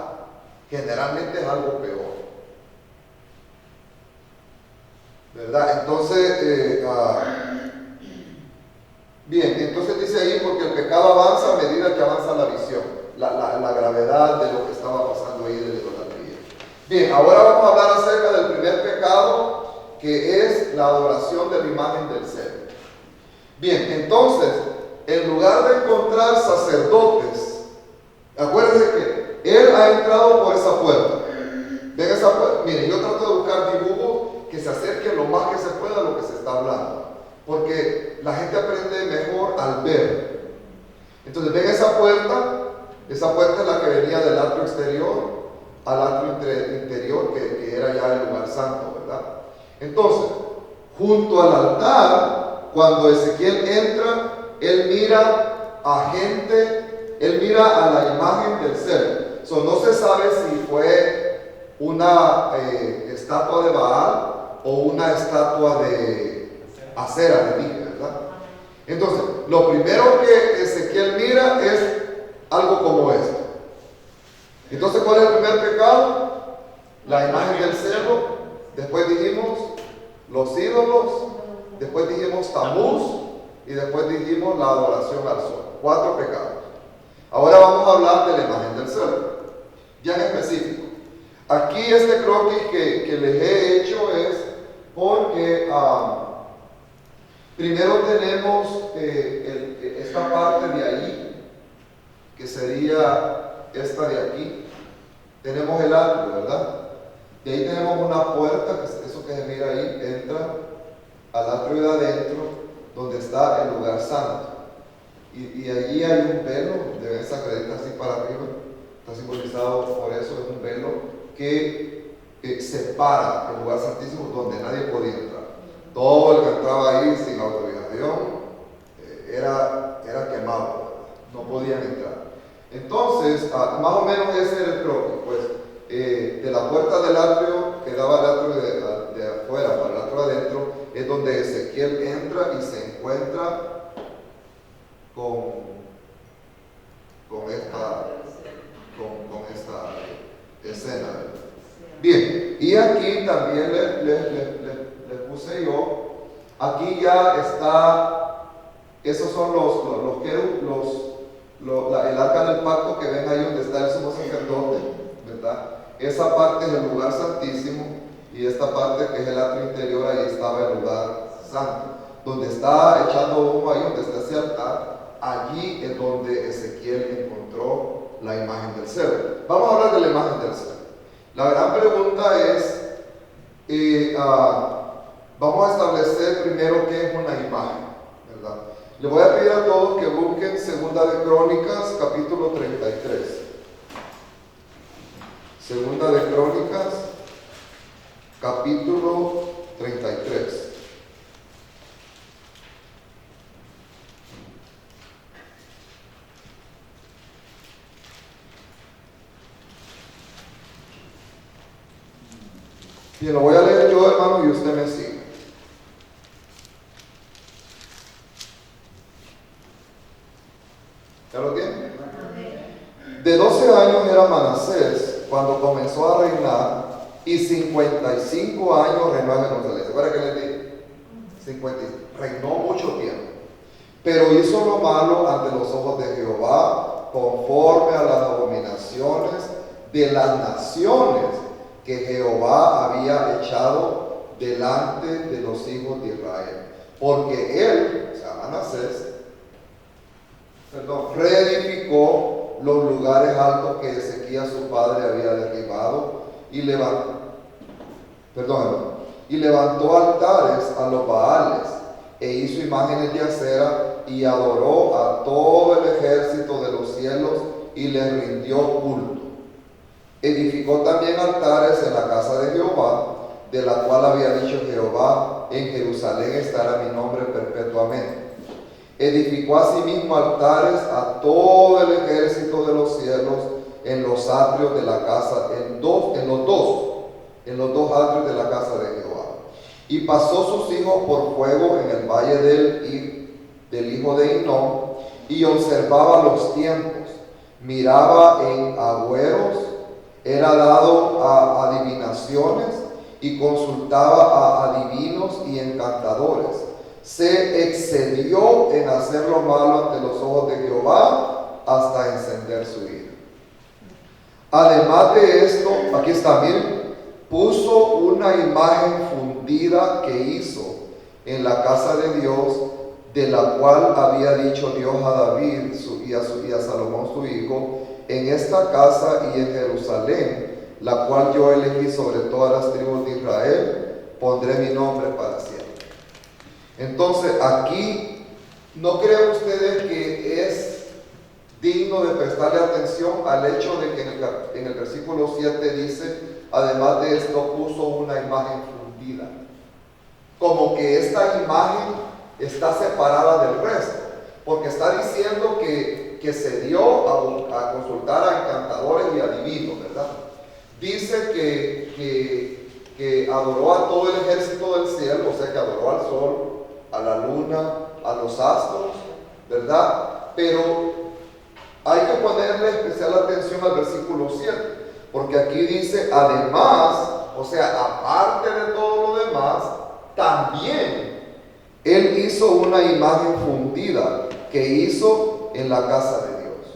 Generalmente es algo peor. ¿Verdad? Entonces, bien, entonces dice ahí, porque el pecado avanza a medida que avanza la visión, la gravedad de lo que estaba pasando ahí de la idolatría. Bien, ahora vamos a hablar acerca del primer pecado, que es la adoración de la imagen del celo. Bien, entonces, en lugar de encontrar sacerdotes, acuérdense que él ha entrado por esa puerta. Ven esa puerta. Miren, yo trato de buscar dibujos que se acerquen lo más que se pueda a lo que se está hablando, porque la gente aprende mejor al ver. Entonces ven esa esa puerta es la que venía del atrio exterior al atrio interior, que era ya el lugar santo, ¿verdad? Entonces, junto al altar, cuando Ezequiel entra, él mira a gente, él mira a la imagen del cerdo. No se sabe si fue una estatua de Baal o una estatua de Acera, le dije, ¿verdad? Entonces, lo primero que Ezequiel mira es algo como esto. Entonces, ¿cuál es el primer pecado? La imagen del cerdo. Después dijimos los ídolos. Después dijimos Tamuz. Y después dijimos la adoración al sol. 4 pecados. Ahora vamos a hablar de la imagen del cerdo, ya en específico. Aquí este croquis que les he hecho es porque primero tenemos esta parte de ahí, que sería esta de aquí. Tenemos el atrio, ¿verdad? De ahí tenemos una puerta, que es eso que se mira ahí, entra al atrio de adentro, donde está el lugar santo. Y allí hay un velo, de esa cadena así para arriba, está simbolizado por eso, es un velo que separa el lugar santísimo donde nadie podía entrar. Todo el que entraba ahí sin autorización era quemado, no podían entrar. Entonces, más o menos ese era el croquis, pues, de la puerta del atrio que daba al atrio de afuera para el atrio adentro, es donde Ezequiel entra y se encuentra con esta escena. Bien, y aquí también les puse yo, aquí ya está, esos son el arca del pacto que ven ahí donde está el sumo sacerdote, ¿verdad? Esa parte es el lugar santísimo y esta parte que es el atrio interior, ahí estaba el lugar santo. Donde está echando humo ahí, donde está ese altar, allí es donde Ezequiel encontró la imagen del cerdo. Vamos a hablar de la imagen del cerdo. La gran pregunta es, vamos a establecer primero qué es una imagen, ¿verdad? Le voy a pedir a todos que busquen Segunda de Crónicas, capítulo 33. Segunda de Crónicas, capítulo 33. Bien, lo voy a leer yo, hermano, y usted me sigue. ¿Ya lo tiene? De 12 años era Manasés cuando comenzó a reinar, y 55 años reinó en Jerusalén. ¿Se acuerdan que les dije? 55. Reinó mucho tiempo. Pero hizo lo malo ante los ojos de Jehová, conforme a las abominaciones de las naciones que Jehová había echado delante de los hijos de Israel. Porque él, o sea, Manasés, reedificó los lugares altos que Ezequías su padre había derribado y levantó altares a los Baales e hizo imágenes de acera y adoró a todo el ejército de los cielos y les rindió culto. Edificó también altares en la casa de Jehová, de la cual había dicho Jehová: en Jerusalén estará mi nombre perpetuamente. Edificó asimismo altares a todo el ejército de los cielos en los atrios de la casa, en los dos atrios de la casa de Jehová. Y pasó sus hijos por fuego en el valle del hijo de Hinnom, y observaba los tiempos, miraba en agüeros, era dado a adivinaciones y consultaba a adivinos y encantadores. Se excedió en hacer lo malo ante los ojos de Jehová hasta encender su ira. Además de esto, aquí está, miren, puso una imagen fundida que hizo en la casa de Dios, de la cual había dicho Dios a David y a Salomón su hijo: en esta casa y en Jerusalén, la cual yo elegí sobre todas las tribus de Israel, pondré mi nombre para siempre. Entonces aquí, ¿no creen ustedes que es digno de prestarle atención al hecho de que en el versículo 7 dice, además de esto puso una imagen fundida. Como que esta imagen está separada del resto, porque está diciendo que se dio a consultar a encantadores y adivinos, ¿verdad? Dice que adoró a todo el ejército del cielo, o sea que adoró al sol, a la luna, a los astros, ¿verdad? Pero hay que ponerle especial atención al versículo 7, porque aquí dice, además, o sea, aparte de todo lo demás, también él hizo una imagen fundida que hizo en la casa de Dios.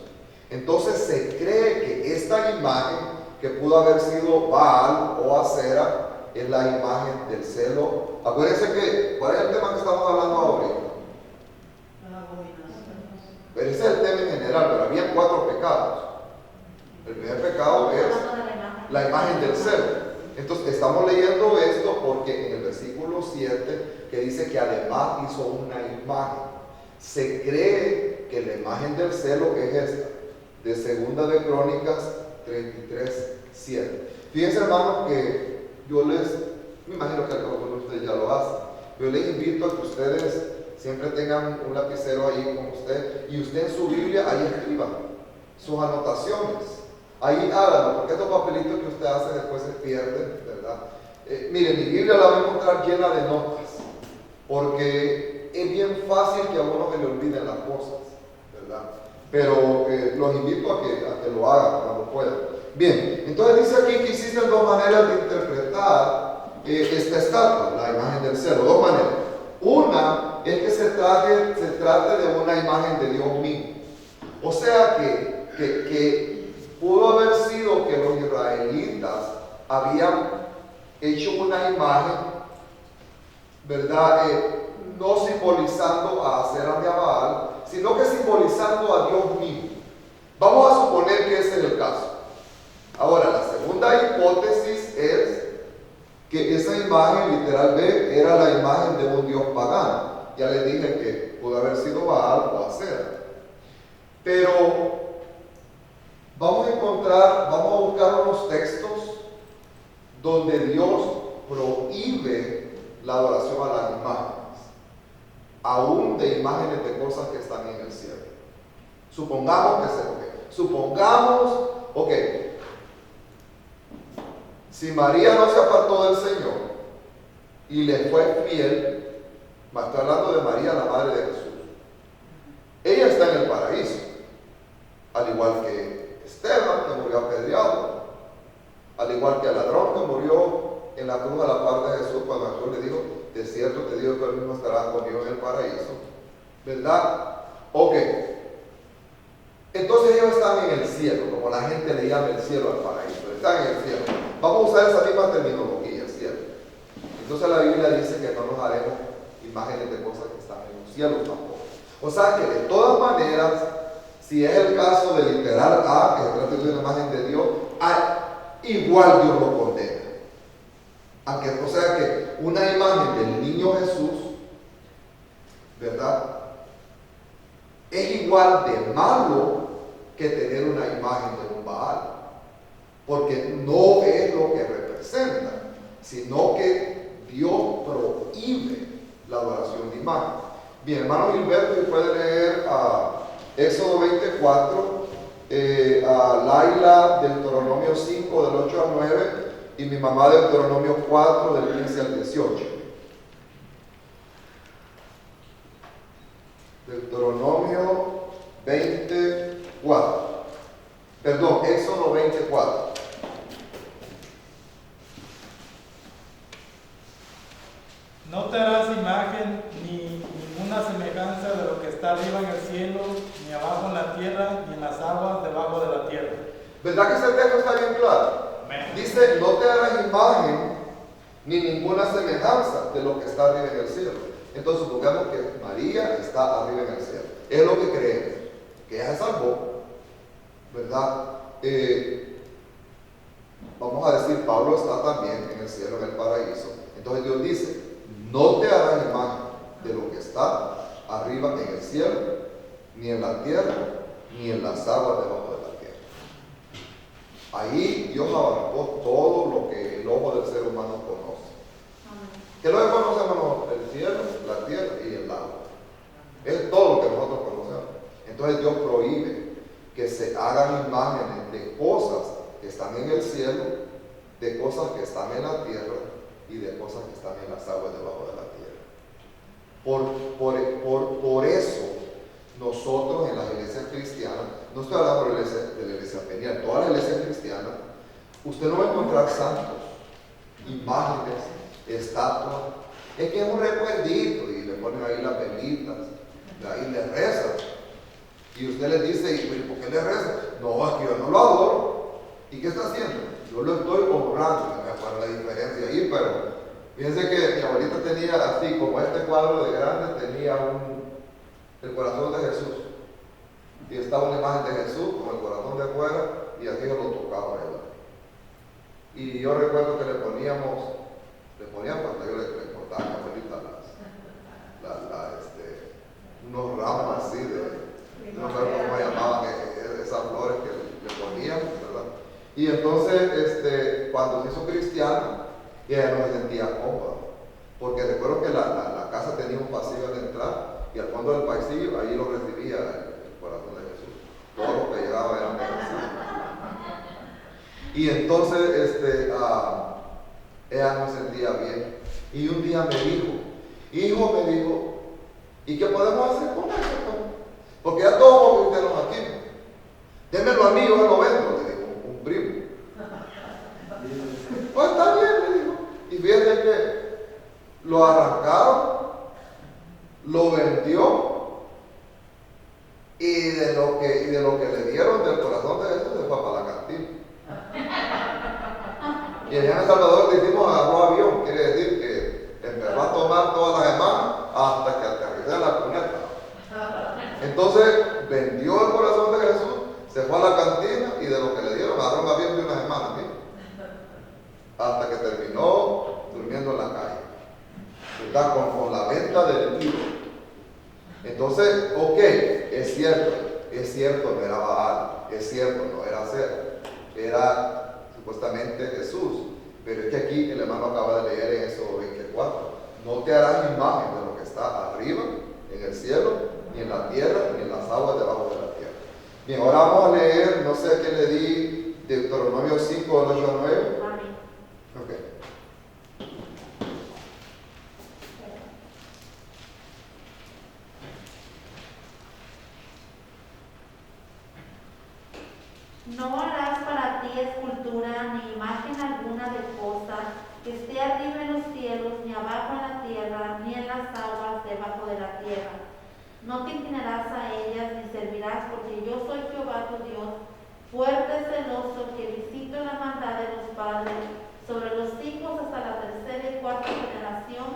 Entonces se cree que esta imagen, que pudo haber sido Baal o Acera, es la imagen del celo. Acuérdense que, ¿cuál es el tema que estamos hablando ahorita? Pero ese es el tema en general, pero había 4 pecados. El primer pecado es la imagen del celo. Entonces estamos leyendo esto porque en el versículo 7 que dice que además hizo una imagen, se cree que la imagen del celo es esta, de Segunda de Crónicas 33:7. Fíjense, hermanos, que yo me imagino que algunos de ustedes ya lo hacen, yo les invito a que ustedes siempre tengan un lapicero ahí con usted y usted en su Biblia ahí escriba sus anotaciones. Ahí háganlo, porque estos papelitos que usted hace después se pierden, ¿verdad? Miren, mi Biblia la va a encontrar llena de notas, porque es bien fácil que a uno se le olviden las cosas, ¿verdad? Pero los invito a que lo hagan cuando puedan. Bien, entonces dice aquí que existen 2 maneras de interpretar esta estatua, la imagen del celo, 2 maneras. Una es que se trate de una imagen de Dios mismo. O sea que pudo haber sido que los israelitas habían hecho una imagen, ¿verdad? No simbolizando a Acera ni a Baal, sino que simbolizando a Dios mismo. Vamos a suponer que ese es el caso. Ahora, la segunda hipótesis es que esa imagen, literal B, era la imagen de un dios pagano. Ya les dije que pudo haber sido Baal o Acera. Pero vamos a buscar unos textos donde Dios prohíbe la adoración a las imágenes, aún de imágenes de cosas que están en el cielo. Supongamos si María no se apartó del Señor y le fue fiel, estoy hablando de María, la madre de Jesús, ella está en el paraíso, al igual que Esteban, que murió apedreado, al igual que el ladrón que murió en la cruz a la par de Jesús, cuando Jesús le dijo, de cierto te digo que él mismo estará conmigo en el paraíso, ¿verdad? Ok, entonces ellos están en el cielo, como la gente le llama el cielo al paraíso, están en el cielo. Vamos a usar esa misma terminología, ¿cierto? Entonces la Biblia dice que no nos haremos imágenes de cosas que están en los cielos tampoco. O sea que de todas maneras, si es el caso de literal A, que se trata de una imagen de Dios, igual Dios lo condena. Aunque, o sea que una imagen del niño Jesús, ¿verdad?, es igual de malo que tener una imagen de un Baal, porque no es lo que representa, sino que Dios prohíbe la adoración de imagen. Bien, hermano Gilberto, puede leer a Éxodo 24, a Laila del Deuteronomio 5 del 8 al 9 y mi mamá del Deuteronomio 4 del 15 al 18. Deuteronomio 24, perdón, Éxodo 24. No te harás imagen ni ninguna semejanza de lo que está arriba en el cielo, ni abajo en la tierra, ni en las aguas debajo de la tierra. ¿Verdad que ese texto está bien claro? Amén. Dice, no te harás imagen ni ninguna semejanza de lo que está arriba en el cielo. Entonces supongamos que María está arriba en el cielo. Es lo que creemos, que ella se salvó, ¿verdad? Vamos a decir, Pablo está también en el cielo, en el paraíso. Entonces Dios dice, no te harás imagen de lo que está arriba en el cielo, ni en la tierra, ni en las aguas debajo de la tierra. Ahí Dios abarcó todo lo que el ojo del ser humano conoce. ¿Qué es lo que conocemos? El cielo, la tierra y el agua. Es todo lo que nosotros conocemos. Entonces Dios prohíbe que se hagan imágenes de cosas que están en el cielo, de cosas que están en la tierra y de cosas que están en las aguas debajo de la tierra. Por eso nosotros en las iglesias cristianas, no estoy hablando de la iglesia peniel, todas las iglesias cristianas, usted no va a encontrar santos, imágenes, estatuas. Es que es un recuerdito y le ponen ahí las velitas, ahí le rezan. Y usted les dice, ¿y por qué le rezan? No, es que yo no lo adoro. ¿Y qué está haciendo? Yo lo estoy honrando. No me acuerdo la diferencia ahí, pero fíjense que mi abuelita tenía así, como este cuadro de grande, tenía el corazón de Jesús. Y estaba una imagen de Jesús con el corazón de afuera y así yo lo tocaba, ¿verdad? Y yo recuerdo que le poníamos cuando yo le cortaba a mi abuelita unos ramos así no sé cómo llamaban esas flores que le poníamos, ¿verdad? Y entonces, cuando se hizo cristiana, ella no se sentía cómoda, porque recuerdo que la casa tenía un pasillo al entrar y al fondo del pasillo, ahí lo recibía el corazón de Jesús. Todo lo que llegaba eran de Jesús. Y entonces, ella no se sentía bien. Y un día me dijo, ¿y qué podemos hacer con eso? Porque ya todos los cristianos aquí, démelo a mí, yo lo vendo, le dijo un primo. Pues está bien, le dijo. Y fíjense que lo arrancaron, lo vendió, y de lo que le dieron del corazón de Jesús se fue para la cantina. Y allá en El Salvador le hicimos agarró avión, quiere decir que empezó a tomar todas las semanas hasta que aterrizó en la cuneta. Entonces vendió el corazón de Jesús, se fue a la cantina y de lo que le dieron agarró un avión de una semana, ¿sí? Hasta que terminó durmiendo en la calle, ¿verdad? Con la venta del libro. Entonces, ok, es cierto, no era Baal, es cierto, no era Cera, era supuestamente Jesús, pero es que aquí el hermano acaba de leer en Éxodo 24, no te harás imagen de lo que está arriba, en el cielo, ni en la tierra, ni en las aguas debajo de la tierra. Bien, ahora vamos a leer, no sé a qué le di, Deuteronomio 5, del 8 al 9. Ok. No harás para ti escultura ni imagen alguna de cosa que esté arriba en los cielos, ni abajo en la tierra, ni en las aguas debajo de la tierra. No te inclinarás a ellas ni servirás, porque yo soy Jehová tu Dios, fuerte, celoso, que visito la maldad de los padres sobre los hijos hasta la tercera y cuarta generación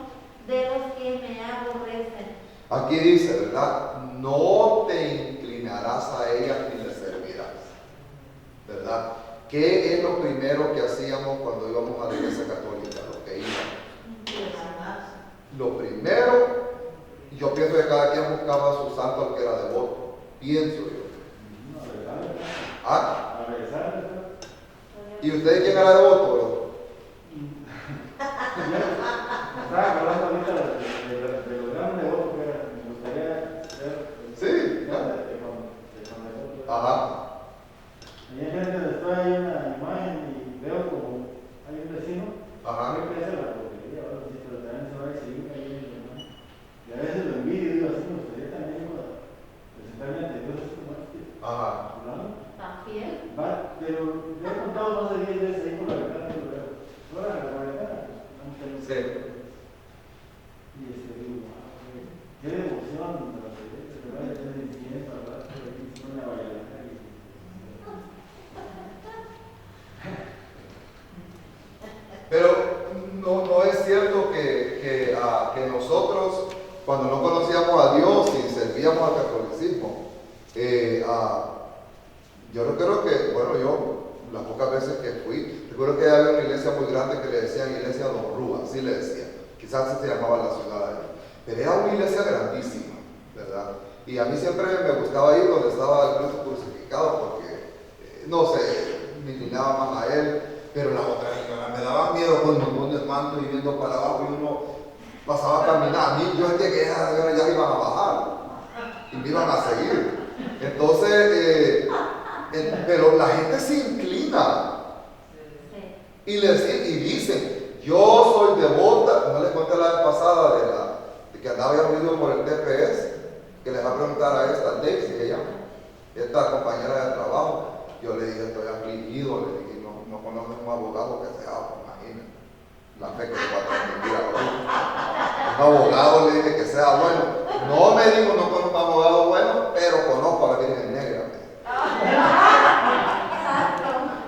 de los que me aborrecen. Aquí dice, ¿verdad? No te inclinarás a ellas ni le servirás, ¿verdad? ¿Qué es lo primero que hacíamos cuando íbamos a la iglesia católica? Lo que íbamos. Lo primero, yo pienso que cada quien buscaba a su santo al que era devoto. Pienso yo. ¿Ah? ¿Y usted quién era devoto, bro? Estaba hablando ahorita de los grandes devotos que eran. Me gustaría ser. Sí, ¿no? Ajá. Hay gente donde está ahí una imagen y veo como hay un vecino. Ajá. Creo que hace la porquería, ahora sí, pero también se va a seguir cayendo, ¿no? Y a veces lo envidio y digo así, me gustaría también presentarme ante Dios como este. Ajá. ¿También? Va, pero yo he contado más de 10 veces ahí por la ventana y lo veo. Ahora la ventana, vamos a ver. Sí. Y digo, qué devoción de las iglesias, que vaya a tener incienso, ¿verdad? Pero aquí se pone a bailar. Pero no es cierto que nosotros, cuando no conocíamos a Dios y servíamos al catolicismo, yo recuerdo que, bueno, yo las pocas veces que fui, recuerdo que había una iglesia muy grande que le decían iglesia Don Rúa, así le decían, quizás así se llamaba la ciudad de ahí, pero era una iglesia grandísima, ¿verdad? Y a mí siempre me gustaba ir donde estaba el Cristo no sé, me inclinaba más a él, pero las otras señoras me daban miedo con el montón de mantos y viendo para abajo y uno pasaba a caminar. A mí yo sentía que esas señoras ya iban a bajar y me iban a seguir. Entonces, pero la gente se inclina y dicen, yo soy devota. No les conté la vez pasada de que andaba ruido por el TPS, que les va a preguntar a esta Daisy, se llama, esta compañera de trabajo. Yo le dije, estoy afligido, le dije, no conozco un abogado que sea, imagínense, la fe que le va a transmitir a un abogado, le dije que sea bueno. No me dijo, no conozco un abogado bueno, pero conozco a la Virgen Negra.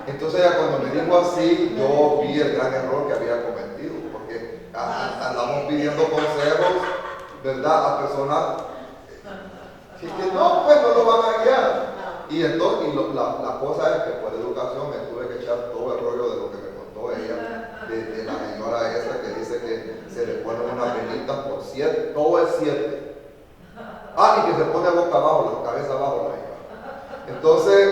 Entonces ya cuando me dijo así, yo vi el gran error que había cometido, porque andamos pidiendo consejos, ¿verdad?, a personas que no, pues no lo van a guiar. Y entonces, la cosa es que por educación me tuve que echar todo el rollo de lo que me contó ella, de la señora esa que dice que se le ponen unas velitas por 7, todo es 7. Y que se pone boca abajo, la cabeza abajo la hija. Entonces,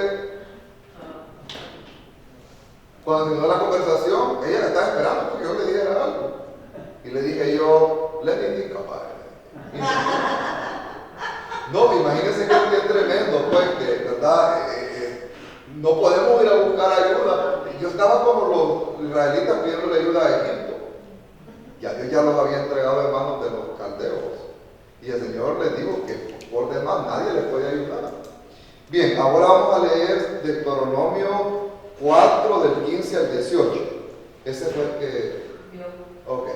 cuando terminó la conversación, ella la estaba esperando porque yo le dijera algo. Y le dije yo, let me think about it. No, imagínense que es tremendo, pues, que, ¿verdad? No podemos ir a buscar ayuda. Yo estaba como los israelitas pidiendo ayuda a Egipto. Ya Dios ya los había entregado en manos de los caldeos. Y el Señor les dijo que por demás nadie les puede ayudar. Bien, ahora vamos a leer Deuteronomio 4 del 15 al 18. Ese fue el que... Ok.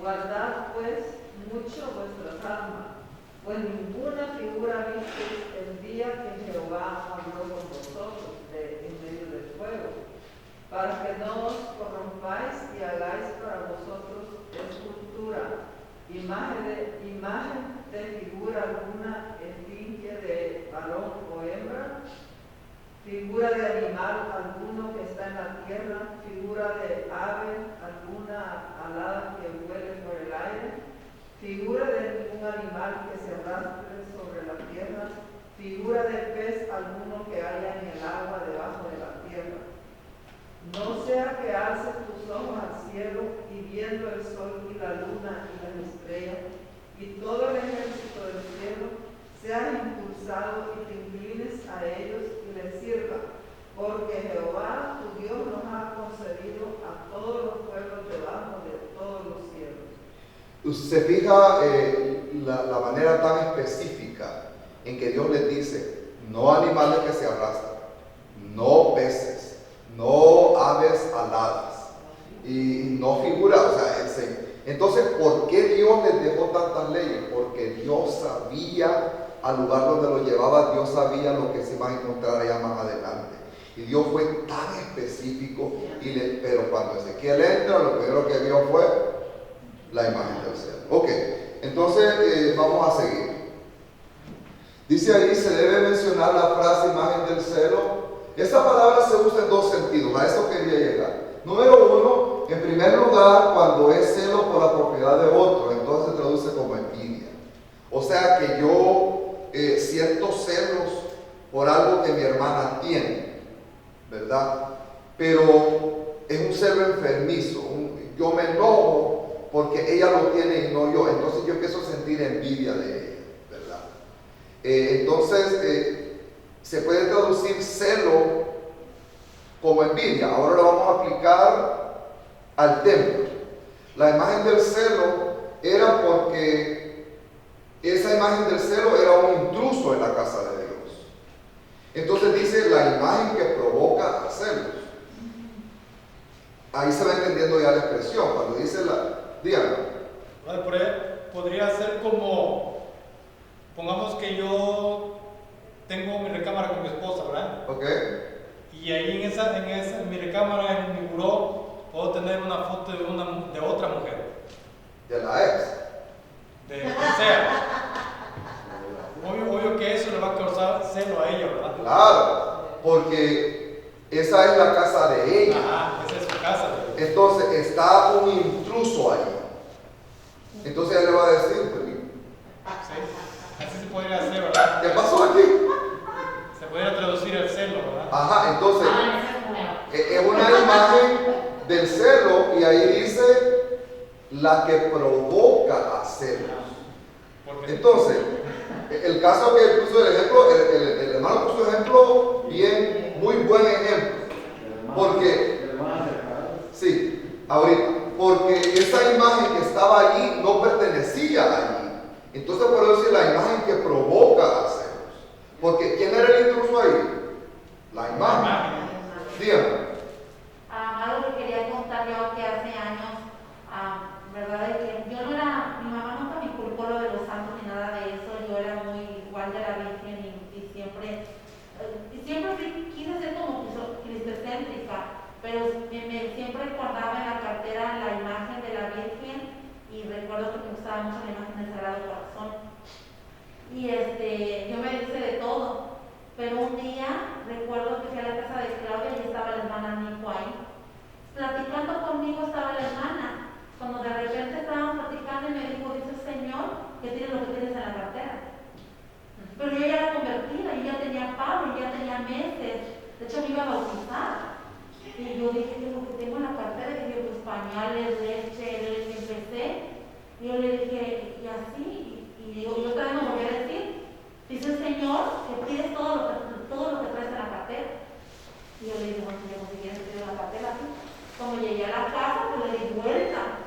Guardad pues mucho vuestras almas, pues ninguna figura visteis el día que Jehová habló con vosotros en medio del fuego, para que no os corrompáis y hagáis para vosotros escultura, imagen de figura alguna, esfinge de varón o hembra, figura de animal alguno que está en la tierra, figura de ave alguna alada que vuele por el aire, figura de ningún animal que se arrastre sobre la tierra, figura de pez alguno que haya en el agua debajo de la tierra. No sea que alces tus ojos al cielo y viendo el sol y la luna y las estrellas y todo el ejército del cielo, seas impulsado y te inclines a ellos y les sirva, porque Jehová tu Dios nos ha concedido a todos los pueblos debajo de todos los cielos. Se fija la manera tan específica en que Dios les dice, no animales que se arrastran, no peces, no aves aladas y no figuras, o sea, entonces, ¿por qué Dios les dejó tantas leyes? Porque Dios sabía al lugar donde lo llevaba, Dios sabía lo que se iba a encontrar allá más adelante. Y Dios fue tan específico, pero cuando Ezequiel entra, lo primero que vio fue la imagen del cielo. Ok, entonces vamos a seguir. Dice ahí, se debe mencionar la frase imagen del cielo. Esta palabra se usa en dos sentidos, a eso quería llegar. Número 1, en primer lugar, cuando es celo por la propiedad de otro, entonces se traduce como envidia. O sea que yo siento celos por algo que mi hermana tiene, ¿verdad? Pero es un celo enfermizo. Yo me enojo porque ella lo tiene y no yo. Entonces yo empiezo a sentir envidia de ella, ¿verdad? Entonces se puede traducir celo como envidia. Ahora lo vamos a aplicar al templo. La imagen del celo era porque esa imagen del celo era un intruso en la casa de Dios. Entonces dice la imagen que provoca celos. Ahí se va entendiendo ya la expresión. Cuando dice dígame. Podría ser como, pongamos que yo tengo mi recámara con mi esposa, ¿verdad? Ok. Y ahí en mi recámara, en mi buró, puedo tener una foto de otra mujer. De la ex. De quien sea. Obvio que eso le va a causar celo a ella, ¿verdad? Claro, porque esa es la casa de ella. Ajá, esa es su casa. Entonces está un intruso ahí. Entonces ella le va a decir, Sí, así se podría hacer, ¿verdad? ¿qué pasó aquí? Se podría traducir el celo, ¿verdad? Ajá, Entonces, el caso que puso el ejemplo, el hermano puso ejemplo bien, muy buen ejemplo. Porque, sí, ahorita, porque esa imagen que estaba allí no pertenecía allí. Entonces, por eso es la imagen que provoca a celos. Porque, ¿quién era el intruso ahí? La imagen. Dígame. Algo que quería contar yo que hace años, ¿verdad? De que yo no era, mi mamá nunca me inculcó lo de los santos ni nada de eso, yo era muy igual de la Virgen y siempre quise ser como cristocéntrica, pero siempre guardaba en la cartera la imagen de la Virgen y recuerdo que me gustaba mucho la imagen del Sagrado Corazón. Y yo me hice de todo, pero un día recuerdo que fui a la casa de Claudia y estaba la hermana Nico ahí. Platicando conmigo estaba la hermana, cuando de repente estábamos platicando y me dijo, dice el Señor, que tienes lo que tienes en la cartera. Pero yo ya era convertida, yo ya tenía Pablo, yo ya tenía meses, de hecho me iba a bautizar. Y yo dije, ¿qué es lo que tengo en la cartera? Y dije, pues pañales, leche, empecé. Y yo le dije, y así, y yo otra vez me volví a decir, dice el Señor, que tienes todo lo que traes en la cartera. Y yo le dije, bueno, yo conseguí en la cartera así. Cuando llegué a la casa, pues le di vuelta.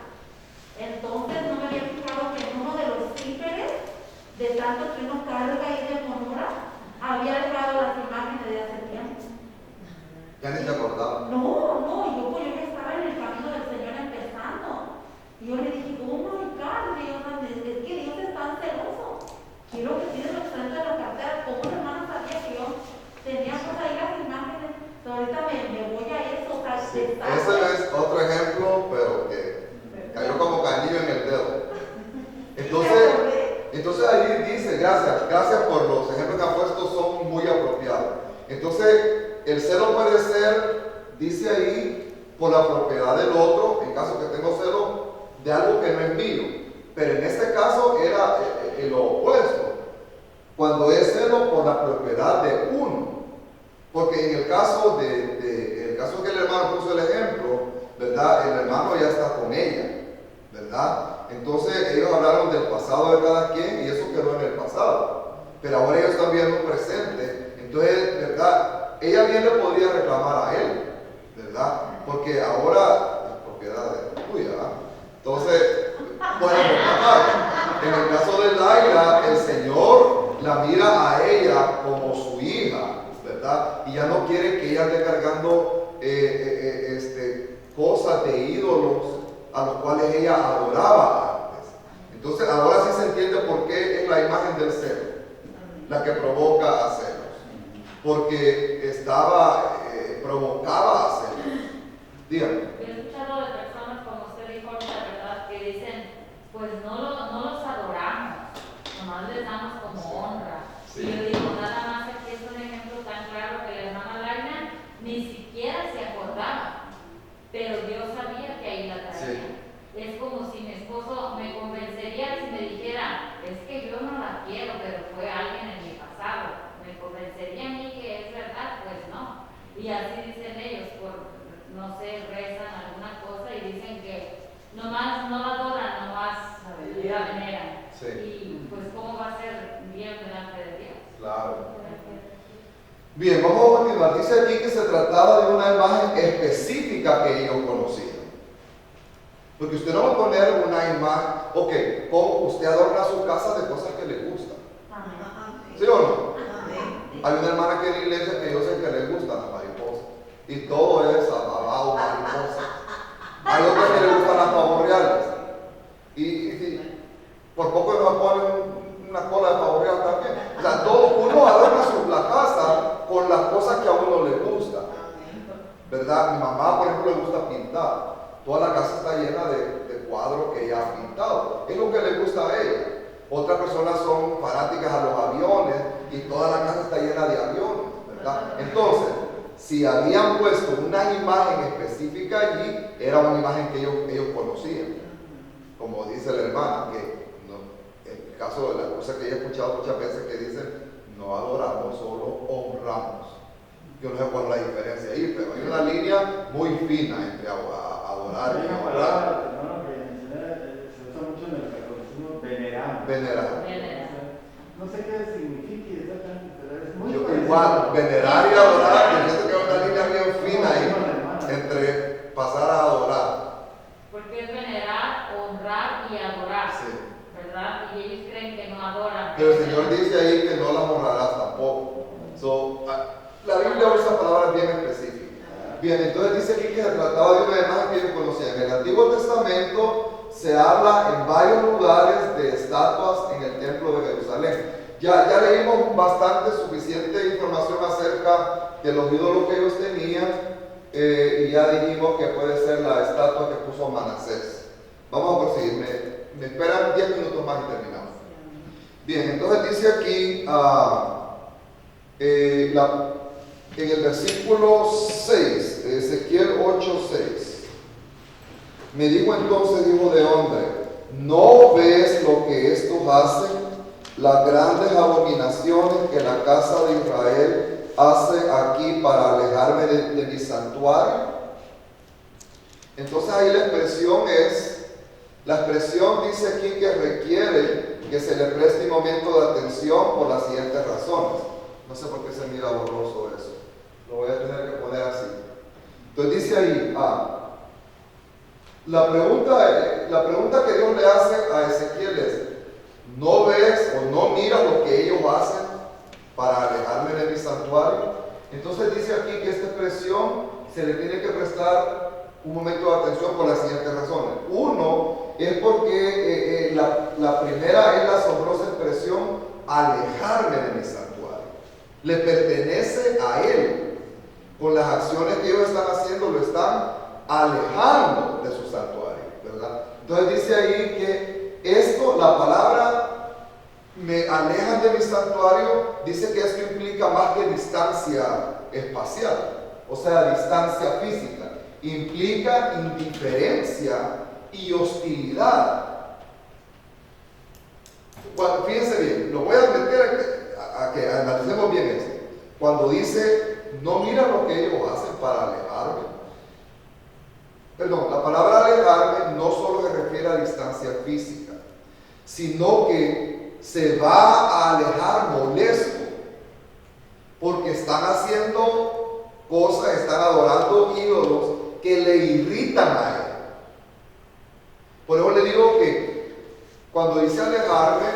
Entonces no me había fijado que en uno de los cíperes, de tanto que uno carga y de monura, había dejado las imágenes de hace tiempo. ¿Ya ni te acordaba? No, yo que estaba en el camino del Señor empezando. Y yo le dije, oh my God, Dios, es que Dios es tan celoso. Quiero que tienes lo que está dentro de la cartera. ¿Cómo la hermana sabía que yo tenía pues ahí las imágenes? Pero ahorita me voy a eso, o sea, Sí, ese es otro ejemplo, pero que cayó como canillo en el dedo. Entonces ahí dice, gracias por los ejemplos que han puesto, son muy apropiados. Entonces, el celo puede ser, dice ahí, por la propiedad del otro, en caso que tengo celo, de algo que no es mío. Pero en este caso era lo opuesto, cuando es celo por la propiedad de uno. Porque en el caso el caso que el hermano puso el ejemplo, ¿verdad? El hermano ya está con ella, ¿verdad? Entonces ellos hablaron del pasado de cada quien y eso quedó en el pasado. Pero ahora ellos están viendo un presente. Entonces, ¿verdad? Ella bien le podría reclamar a él, ¿verdad? Porque ahora es propiedad tuya, ¿verdad? Entonces, puede reclamar. En el caso de Laila, el Señor la mira a ella como su hija, ¿verdad? Y ya no quiere que ella esté cargando cosas de ídolos a los cuales ella adoraba antes. Entonces ahora sí se entiende por qué es la imagen del celo la que provoca a celos, porque provocaba a celos. Dígame. Yo he escuchado de personas, como usted dijo, la verdad, que dicen, pues no los adoramos, nomás les damos como honra. Sí. Y yo digo, nada más aquí es un ejemplo tan claro que la hermana Laila ni siquiera se acordaba, pero Dios sabía que ahí la traía. Sí. Es como si mi esposo me convencería si me dijera, es que yo no la quiero, pero fue alguien en mi pasado. Me convencería a mí que es verdad, pues no. Y así dicen ellos, no sé, rezan alguna cosa y dicen que nomás no la adoran, nomás la veneran. Sí. Y pues cómo va a ser bien delante de Dios. Claro. Bien, vamos a continuar. Dice aquí que se trataba de una imagen específica que ellos conocían. Porque usted no va a poner una imagen, ok, como usted adorna su casa de cosas que le gustan. ¿Sí o no? Hay una hermana aquí en la iglesia que yo sé que le gustan las mariposas. Y todo es abajo mariposa. Hay otras que le gustan las pavos reales. Y por poco nos ponen una cola de pavo real también. O sea, uno adorna la casa con las cosas que a uno le gustan. ¿Verdad? Mi mamá, por ejemplo, le gusta pintar. Toda la casa está llena de cuadros que ella ha pintado. Es lo que le gusta a ella. Otras personas son fanáticas a los aviones y toda la casa está llena de aviones, ¿verdad? Entonces, si habían puesto una imagen específica allí, era una imagen que ellos conocían. Como dice la hermana, que en el caso de la cosa que ella ha escuchado muchas veces que dicen, no adoramos, solo honramos. Yo no sé cuál es la diferencia ahí, pero hay una línea muy fina entre adorar y honrar. Se usa mucho en el catolicismo, venerar. Venerar. Venerar. No sé qué significa exactamente, pero es muy Yo parecido. igual, venerar y adorar, yo siento que hay una línea bien fina ahí entre pasar a adorar. Porque es venerar, honrar y adorar, Sí. ¿verdad? Y ellos creen que no adoran. Pero el Señor dice ahí que no las honrarás tampoco. La Biblia usa palabras bien específicas. Bien, entonces dice aquí que se trataba de una imagen que ellos conocían. En el Antiguo Testamento se habla en varios lugares de estatuas en el templo de Jerusalén. Ya leímos bastante, suficiente información acerca de los ídolos que ellos tenían, y ya dijimos que puede ser la estatua que puso Manasés. Vamos a proseguir, me esperan 10 minutos más y terminamos. Bien, entonces dice aquí en el versículo 6, Ezequiel 8:6. Me dijo entonces, hijo de hombre, ¿no ves lo que estos hacen? Las grandes abominaciones que la casa de Israel hace aquí para alejarme de mi santuario. Entonces ahí la expresión dice aquí que requiere que se le preste un momento de atención por las siguientes razones. No sé por qué se mira borroso eso. Lo voy a tener que poner así. Entonces dice ahí, la pregunta que Dios le hace a Ezequiel es, ¿no ves o no miras lo que ellos hacen para alejarme de mi santuario? Entonces dice aquí que esta expresión se le tiene que prestar un momento de atención por las siguientes razones. Uno, es porque la primera es la asombrosa expresión, alejarme de mi santuario. Le pertenece a Él. Con las acciones que ellos están haciendo, lo están alejando de su santuario, ¿verdad? Entonces dice ahí que esto, la palabra me alejan de mi santuario, dice que esto implica más que distancia espacial, o sea, distancia física. Implica indiferencia y hostilidad. Bueno, fíjense bien, lo voy a meter a que analicemos bien esto. Cuando dice, no mira lo que ellos hacen para alejarme. Perdón, la palabra alejarme no solo se refiere a distancia física, sino que se va a alejar molesto, porque están haciendo cosas, están adorando ídolos que le irritan a él. Por eso le digo que cuando dice alejarme,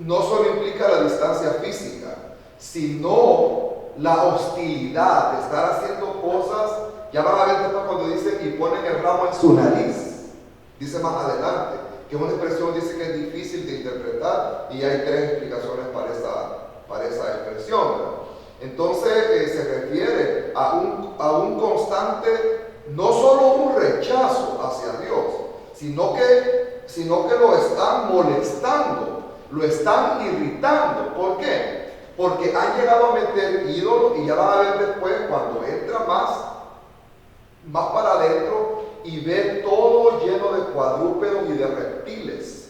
no solo implica la distancia física, sino la hostilidad de estar haciendo cosas. Ya van a ver después cuando dice y ponen el ramo en su nariz, dice más adelante, que es una expresión dice que es difícil de interpretar, y hay 3 explicaciones para esa expresión, ¿verdad? Entonces se refiere a un constante, no solo un rechazo hacia Dios, sino que lo están molestando, lo están irritando. ¿Por qué? Porque han llegado a meter ídolos, y ya van a ver después cuando entra más para adentro y ve todo lleno de cuadrúpedos y de reptiles.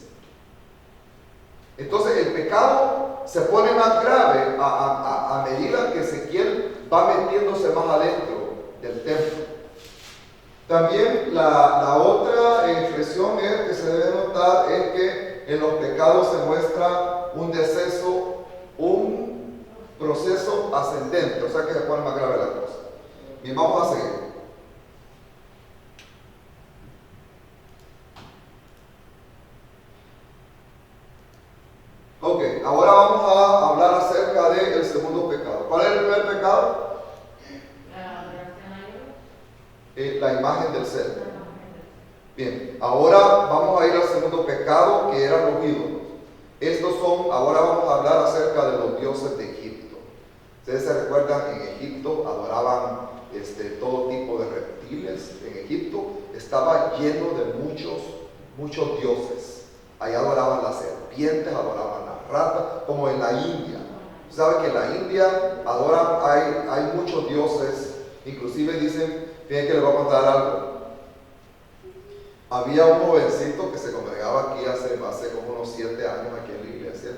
Entonces el pecado se pone más grave a medida que Ezequiel va metiéndose más adentro del templo. También la otra expresión que se debe notar es que en los pecados se muestra un deceso, un proceso ascendente, o sea que se pone más grave la cosa. Bien, vamos a seguir. Ok, ahora vamos a hablar acerca del segundo pecado. ¿Cuál es el primer pecado? La imagen del ser. Bien, ahora vamos a ir al segundo pecado, que eran los ídolos. Ahora vamos a hablar acerca de los dioses de Egipto. Ustedes se recuerdan, en Egipto adoraban todo tipo de reptiles. En Egipto estaba lleno de muchos dioses. Allá adoraban las serpientes, adoraban las ratas, como en la India. ¿Saben que en la India hay muchos dioses? Inclusive dicen, fíjense que les voy a contar algo. Había un jovencito que se congregaba aquí hace como unos 7 años aquí en la iglesia,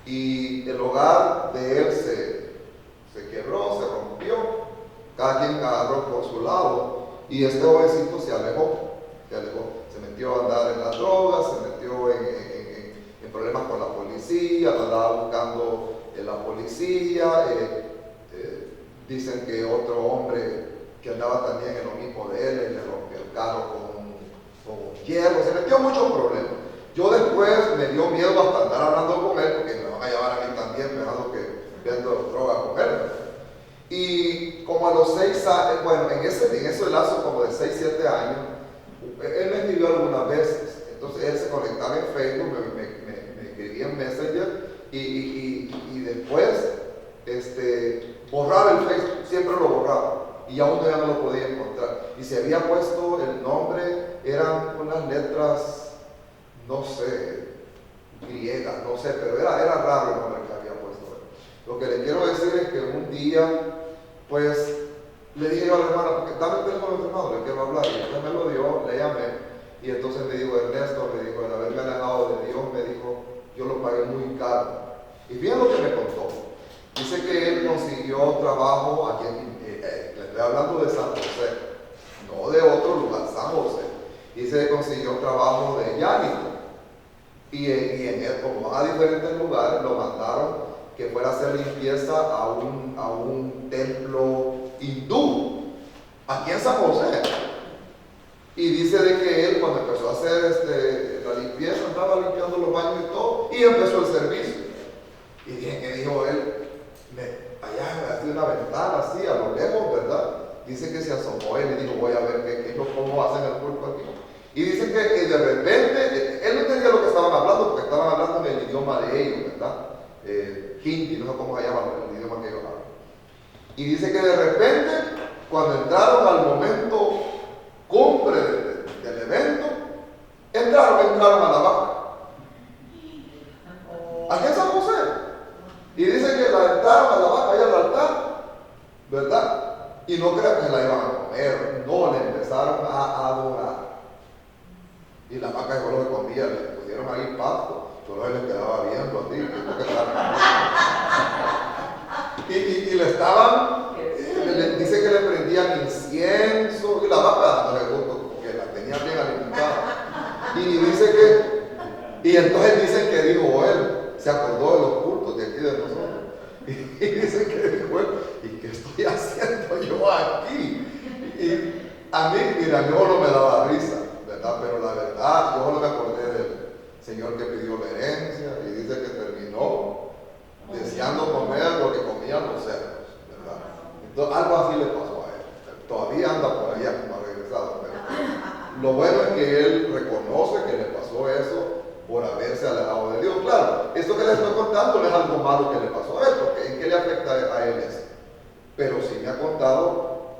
y el hogar de él se quebró, se rompió, cada quien agarró por su lado, y este jovencito se alejó, se metió a andar en las drogas, se metió en problemas con la policía, lo andaba buscando la policía. Dicen que otro hombre que andaba también en lo mismo de él, le rompió el carro con un hierro, se metió muchos problemas. Yo después me dio miedo hasta andar hablando con él, porque me van a llevar a mí también pensando que vendo droga con él. Y como a los 6 años, bueno, en ese lazo como de 6, 7 años, él me escribió algunas veces. Entonces él se conectaba en Facebook, me escribía en Messenger y después borraba el Facebook, siempre lo borraba y aún ya no lo podía encontrar. Y se había puesto el nombre, eran unas letras, no sé, griegas, no sé, pero era raro el nombre que había puesto él. Lo que le quiero decir es que un día, pues, le dije yo a la hermana, porque dame el teléfono de tu hermano, le quiero hablar, y ella me lo dio, le llamé. Y entonces me dijo, Ernesto, me dijo, el haberme alejado de Dios, me dijo, yo lo pagué muy caro. Y bien lo que me contó. Dice que él consiguió trabajo aquí, le estoy hablando de San José, no de otro lugar, San José. Dice que consiguió trabajo de llanito. Y en él, como van a diferentes lugares, lo mandaron que fuera a hacer limpieza a un templo hindú, aquí en San José. Y dice de que él, cuando empezó a hacer la limpieza, estaba limpiando los baños y todo, y empezó el servicio. Y dije, ¿qué dijo él? Allá hace una ventana así, a lo lejos, ¿verdad? Dice que se asomó él y dijo, voy a ver cómo hacen el culto aquí. Y dice que de repente, él no entendía lo que estaban hablando, porque estaban hablando en el idioma de ellos, ¿verdad? Hindi, no sé cómo se llama el idioma que ellos hablan. Y dice que de repente, cuando entraron al momento cumbre del evento, entraron a la vaca. Aquí en San José. Y dice que la entraron a la vaca allá al altar, ¿verdad? Y no crean que se la iban a comer, no, le empezaron a adorar. Y la vaca solo se comía, le pusieron ahí pasto, solo él le quedaba viendo así, y le estaban, dice que le prendían incienso, y la vaca no le gustó, porque la tenía bien alimentada. Y dice y entonces dicen que dijo él, se acordó de los cultos de aquí de nosotros. Y dice que dijo él, ¿y qué estoy haciendo yo aquí? Y a mí, mira, yo no me daba risa, ¿verdad? Pero la verdad, yo solo me acordé del señor que pidió la herencia y dice que terminó deseando comer lo que comían los cerdos, ¿verdad? Entonces, algo así le pasó a él. Todavía anda por allá, no ha regresado, pero lo bueno es que él reconoce que le pasó eso por haberse alejado de Dios. Claro, esto que le estoy contando no es algo malo que le pasó a él, porque ¿en qué le afecta a él eso? Pero sí me ha contado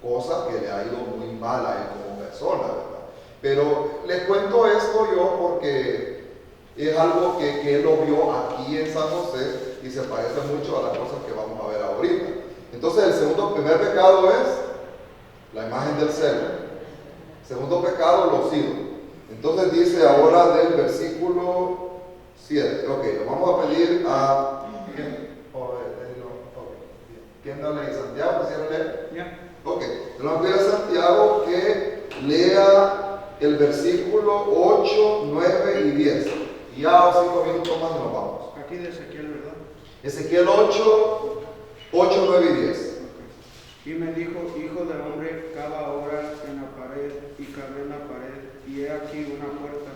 cosas que le ha ido muy mal a él como persona, ¿verdad? Pero les cuento esto yo porque es algo que él lo vio aquí en San José y se parece mucho a las cosas que vamos a ver ahorita. Entonces el primer pecado es la imagen del celo. Segundo pecado, los ídolos. Entonces dice ahora del versículo 7. Ok, lo vamos a pedir a... ¿Quién no lee? ¿Santiago? ¿Quisieron leer? Ya. Ok, le vamos a pedir a Santiago que lea el versículo 8, 9 y 10. Y ya 5 minutos más nos vamos. Aquí de Ezequiel, ¿verdad? Ezequiel 8, 9 y 10. Y me dijo, hijo de hombre, cava ahora en la pared, y cavé en la pared, y he aquí una puerta.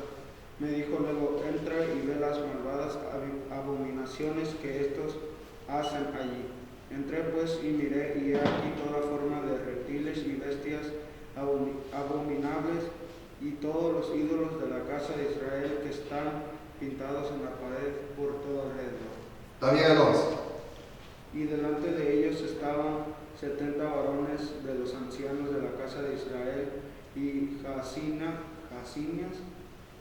Me dijo luego, entra y ve las malvadas abominaciones que estos hacen allí. Entré pues y miré, y he aquí toda forma de reptiles y bestias abominables, y todos los ídolos de la casa de Israel que están pintados en la pared por todo alrededor. También el 11. Y delante de ellos estaban 70 varones de los ancianos de la casa de Israel, y Jacinias,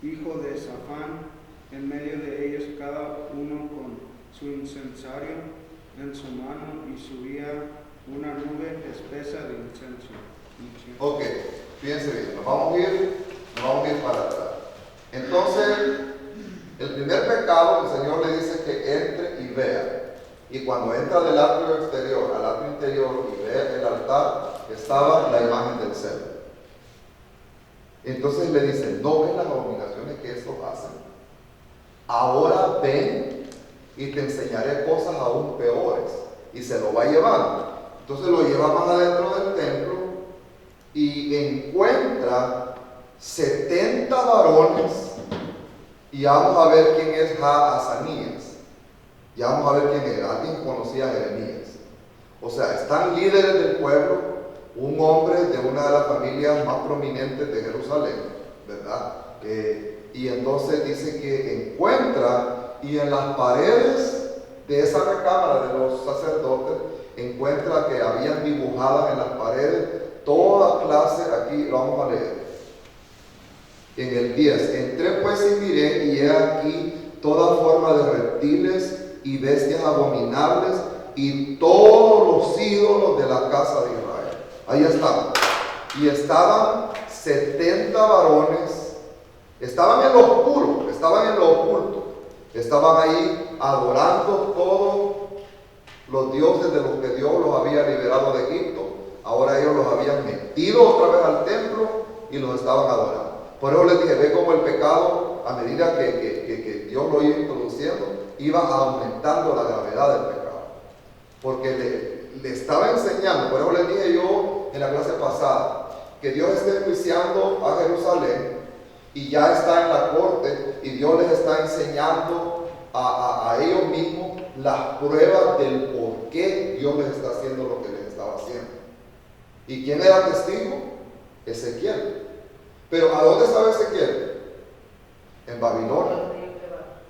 hijo de Safán, en medio de ellos, cada uno con su incensario en su mano, y subía una nube espesa de incienso. Ok, fíjense bien, nos vamos a ir para atrás. Entonces, el primer pecado, el Señor le dice que entre y vea. Y cuando entra del atrio exterior al atrio interior y ve el altar, estaba la imagen del cerdo. Entonces le dice, ¿no ven las abominaciones que estos hacen? ahora ven y te enseñaré cosas aún peores. Y se lo va llevando. Entonces lo lleva más adentro del templo y encuentra 70 varones. Y vamos a ver quién es Azanías. Ya vamos a ver quién era. Alguien conocía a Jeremías. O sea, están líderes del pueblo, un hombre de una de las familias más prominentes de Jerusalén, ¿verdad? Y entonces dice que encuentra, y en las paredes de esa recámara de los sacerdotes, encuentra que habían dibujadas en las paredes toda clase, aquí lo vamos a leer, en el 10, entré pues y miré, y he aquí toda forma de reptiles y bestias abominables, y todos los ídolos de la casa de Israel. Ahí estaban. Y estaban 70 varones, estaban en lo oscuro, estaban en lo oculto, estaban ahí adorando todos los dioses de los que Dios los había liberado de Egipto. Ahora ellos los habían metido otra vez al templo y los estaban adorando. Por eso les dije, ve cómo el pecado, a medida que Dios lo iba introduciendo, iba aumentando la gravedad del pecado. Porque le estaba enseñando, por eso les dije yo en la clase pasada, que Dios está enjuiciando a Jerusalén y ya está en la corte, y Dios les está enseñando a ellos mismos las pruebas del por qué Dios les está haciendo lo que les estaba haciendo. ¿Y quién era testigo? Ezequiel. Pero ¿a dónde estaba Ezequiel? En Babilonia,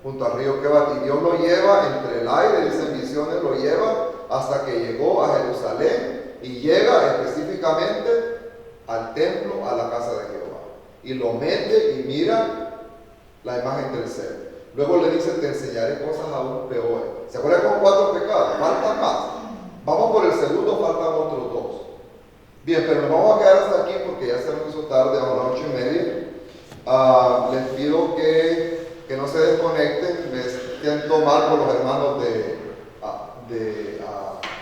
junto al río Quebat. Y Dios lo lleva entre el aire, dicen visiones, lo lleva hasta que llegó a Jerusalén, y llega específicamente al templo, a la casa de Jehová, y lo mete y mira la imagen del ser. Luego le dice, te enseñaré cosas aún peores. ¿Se acuerdan con 4 pecados? Faltan más. Vamos por el segundo, faltan otros 2. Bien, pero nos vamos a quedar hasta aquí porque ya se nos hizo tarde, a las 8:30. Les pido que no se desconecten. Me siento mal por los hermanos que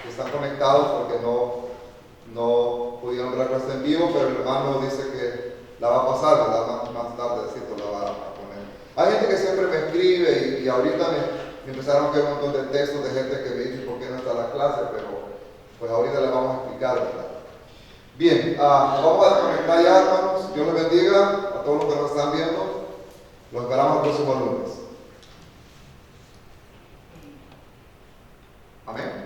están conectados porque no pudieron ver la clase en vivo, pero el hermano dice que la va a pasar, ¿verdad? Más tardecito la va a poner. Hay gente que siempre me escribe y ahorita me empezaron a caer un montón de textos de gente que me dice por qué no está la clase, pero pues ahorita les vamos a explicar, ¿verdad? Bien, vamos a desconectar ya, hermanos. Dios les bendiga a todos los que nos están viendo. Los esperamos el próximo lunes.